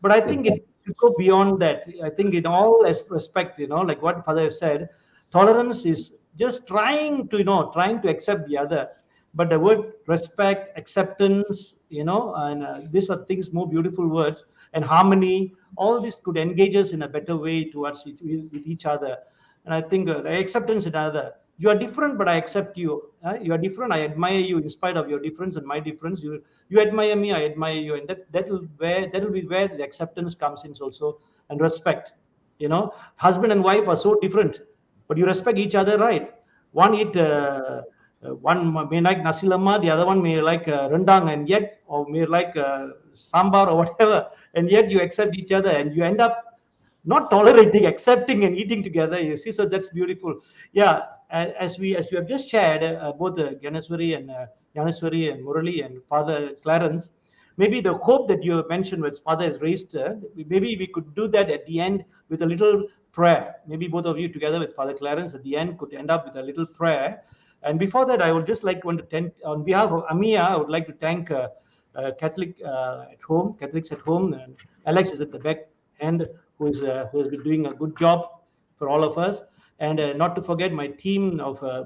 but I think it should go beyond that. I think in all respect, like what Father said, tolerance is just trying to accept the other. But the word respect, acceptance, and these are things, more beautiful words, and harmony, all this could engage us in a better way towards with each other. And I think the acceptance in other. You are different, but I accept you. You are different. I admire you in spite of your difference and my difference. You admire me. I admire you, and that'll be where the acceptance comes in also, and respect. Husband and wife are so different, but you respect each other, right? One eat. One may like nasi lemak, the other one may like rendang, and yet, or may like sambar or whatever, and yet you accept each other, and you end up not tolerating, accepting, and eating together. You see, so that's beautiful. Yeah, as we have just shared, both Yaneswari and Murali and Father Clarence, maybe the hope that you mentioned, which Father has raised, maybe we could do that at the end with a little prayer. Maybe both of you together with Father Clarence at the end could end up with a little prayer. And before that, I would just like to thank, on behalf of AMEIA, I would like to thank Catholics at home, and Alex is at the back end, who has been doing a good job for all of us. And not to forget my team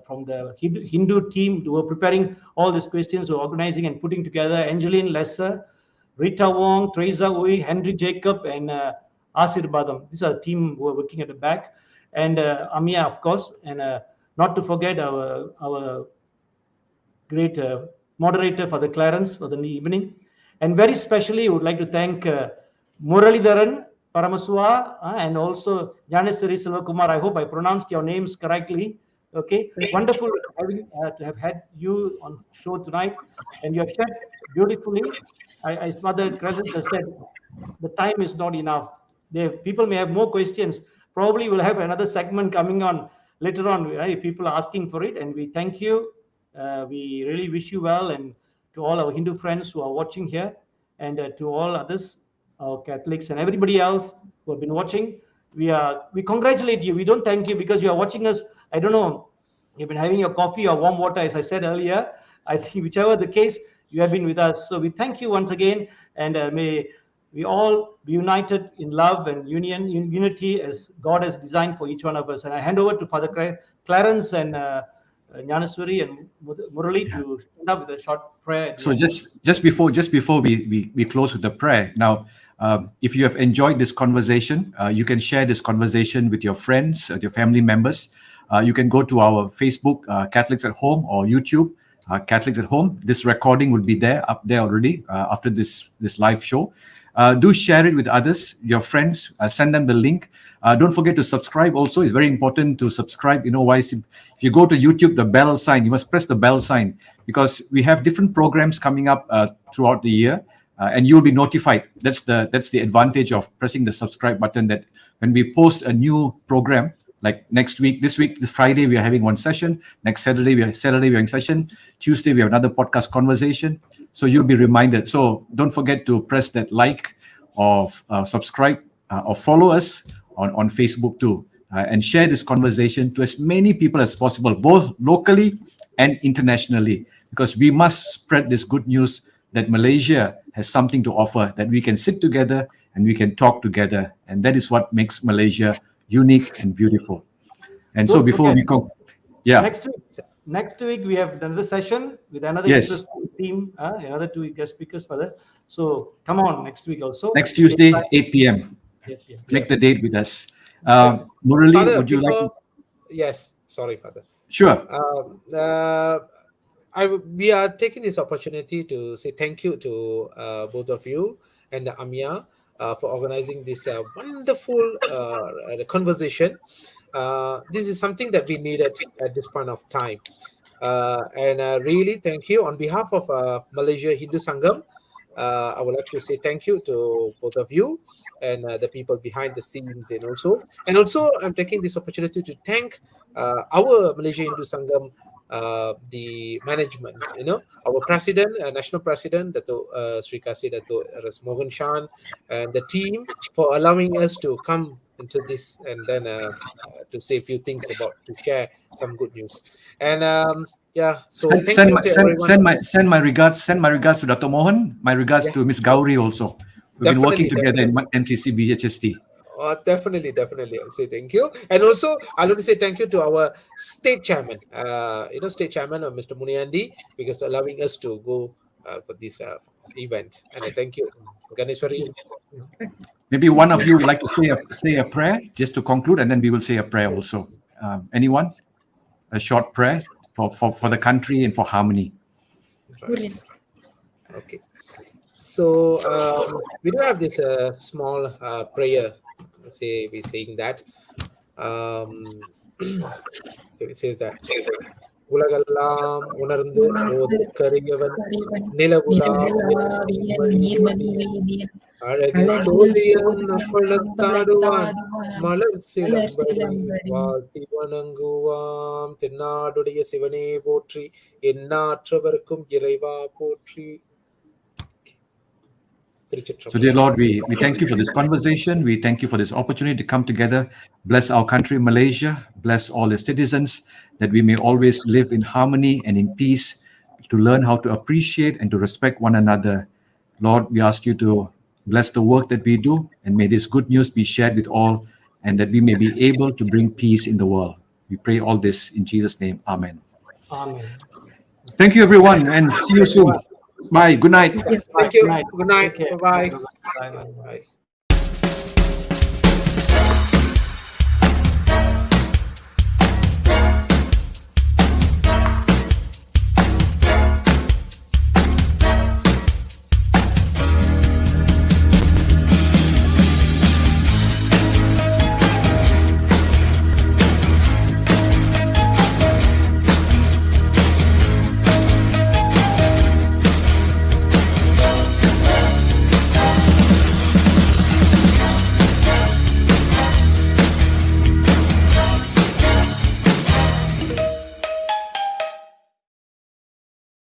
from the Hindu team who were preparing all these questions, who were organizing and putting together: Angeline Lesser, Rita Wong, Teresa Uy, Henry Jacob, and Asir Badam. These are the team who are working at the back. And AMEIA, of course, and not to forget our great moderator, Father Clarence, for the evening. And very specially, I would like to thank Muralidharan Paramaswa and also Janeswari Selvakumar. I hope I pronounced your names correctly. Okay, wonderful to have had you on show tonight, and you have shared beautifully. As Father Clarence has said, the time is not enough. People may have more questions. Probably we'll have another segment coming on later on, if people are asking for it. And we thank you. We really wish you well, and to all our Hindu friends who are watching here, and to all others, our Catholics and everybody else who have been watching, we congratulate you. We don't thank you because you are watching us. I don't know, you've been having your coffee or warm water, as I said earlier. I think whichever the case, you have been with us. So we thank you once again, and may we all be united in love and unity as God has designed for each one of us. And I hand over to Father Clarence and Gnanaswari and Murali to end up with a short prayer. So just before we close with the prayer, now if you have enjoyed this conversation, you can share this conversation with your friends, your family members. You can go to our Facebook, Catholics at Home, or YouTube, Catholics at Home. This recording will be up there already after this live show. Do share it with others, your friends. Send them the link. Don't forget to subscribe also. It's very important to subscribe. You know why? If you go to YouTube, the bell sign, you must press the bell sign, because we have different programs coming up throughout the year, and you'll be notified. That's the advantage of pressing the subscribe button, that when we post a new program, like this Friday, we are having one session. Next Saturday, we are having session. Tuesday, we have another podcast conversation. So you'll be reminded. So don't forget to press that like or subscribe or follow us on Facebook too, and share this conversation to as many people as possible, both locally and internationally, because we must spread this good news that Malaysia has something to offer, that we can sit together and we can talk together. And that is what makes Malaysia unique and beautiful. And so before we go, Next week we have another session with another interesting theme, another 2 guest speakers for that. So come on next week also. Next Tuesday, 8 p.m. Make the date with us. Murali, Father, would you like to? Yes, sorry, Father. Sure. We are taking this opportunity to say thank you to both of you and the AMEIA for organizing this wonderful conversation. This is something that we needed at this point of time. And really thank you on behalf of Malaysia Hindu Sangam. I would like to say thank you to both of you and the people behind the scenes, and also I'm taking this opportunity to thank our Malaysia Hindu Sangam, the management, our president, national president, Dato Sri Kasih Dato Rasmogan Shan, and the team for allowing us to come into this and then to say a few things to share some good news. And so thank you to everyone. Send my regards to Dato Mohan. My regards to Miss Gauri also. We've been working together in MCC BHST. Definitely. I'll say thank you. And also, I'll want to say thank you to our state chairman, state chairman of Mr. Muniandi, because allowing us to go for this event. And I thank you, Ganeshwari. Maybe one of you would like to say a prayer just to conclude, and then we will say a prayer also. Anyone? A short prayer for the country and for harmony. Right. Okay. So we do have this small prayer. We're saying that. It says that. உலகெல்லாம் உணர்ந்து ஓதுக்கரியவன் நிலவுலாம் அழகில் சோதியம் அப்பளத்தாடுவான் மலர் சிலம்படி வாழ்த்தி வணங்குவாம். தென்னாடுடைய சிவனே போற்றி, எந்நாற்றவர்க்கும் இறைவா போற்றி. So dear Lord, we thank you for this conversation. We thank you for this opportunity to come together. Bless our country, Malaysia. Bless all its citizens, that we may always live in harmony and in peace, to learn how to appreciate and to respect one another. Lord, we ask you to bless the work that we do, and may this good news be shared with all, and that we may be able to bring peace in the world. We pray all this in Jesus' name. Amen. Amen. Thank you, everyone, and see you soon. Bye. Good night. Thank you. Good night. Take care. Bye-bye. Bye. Bye.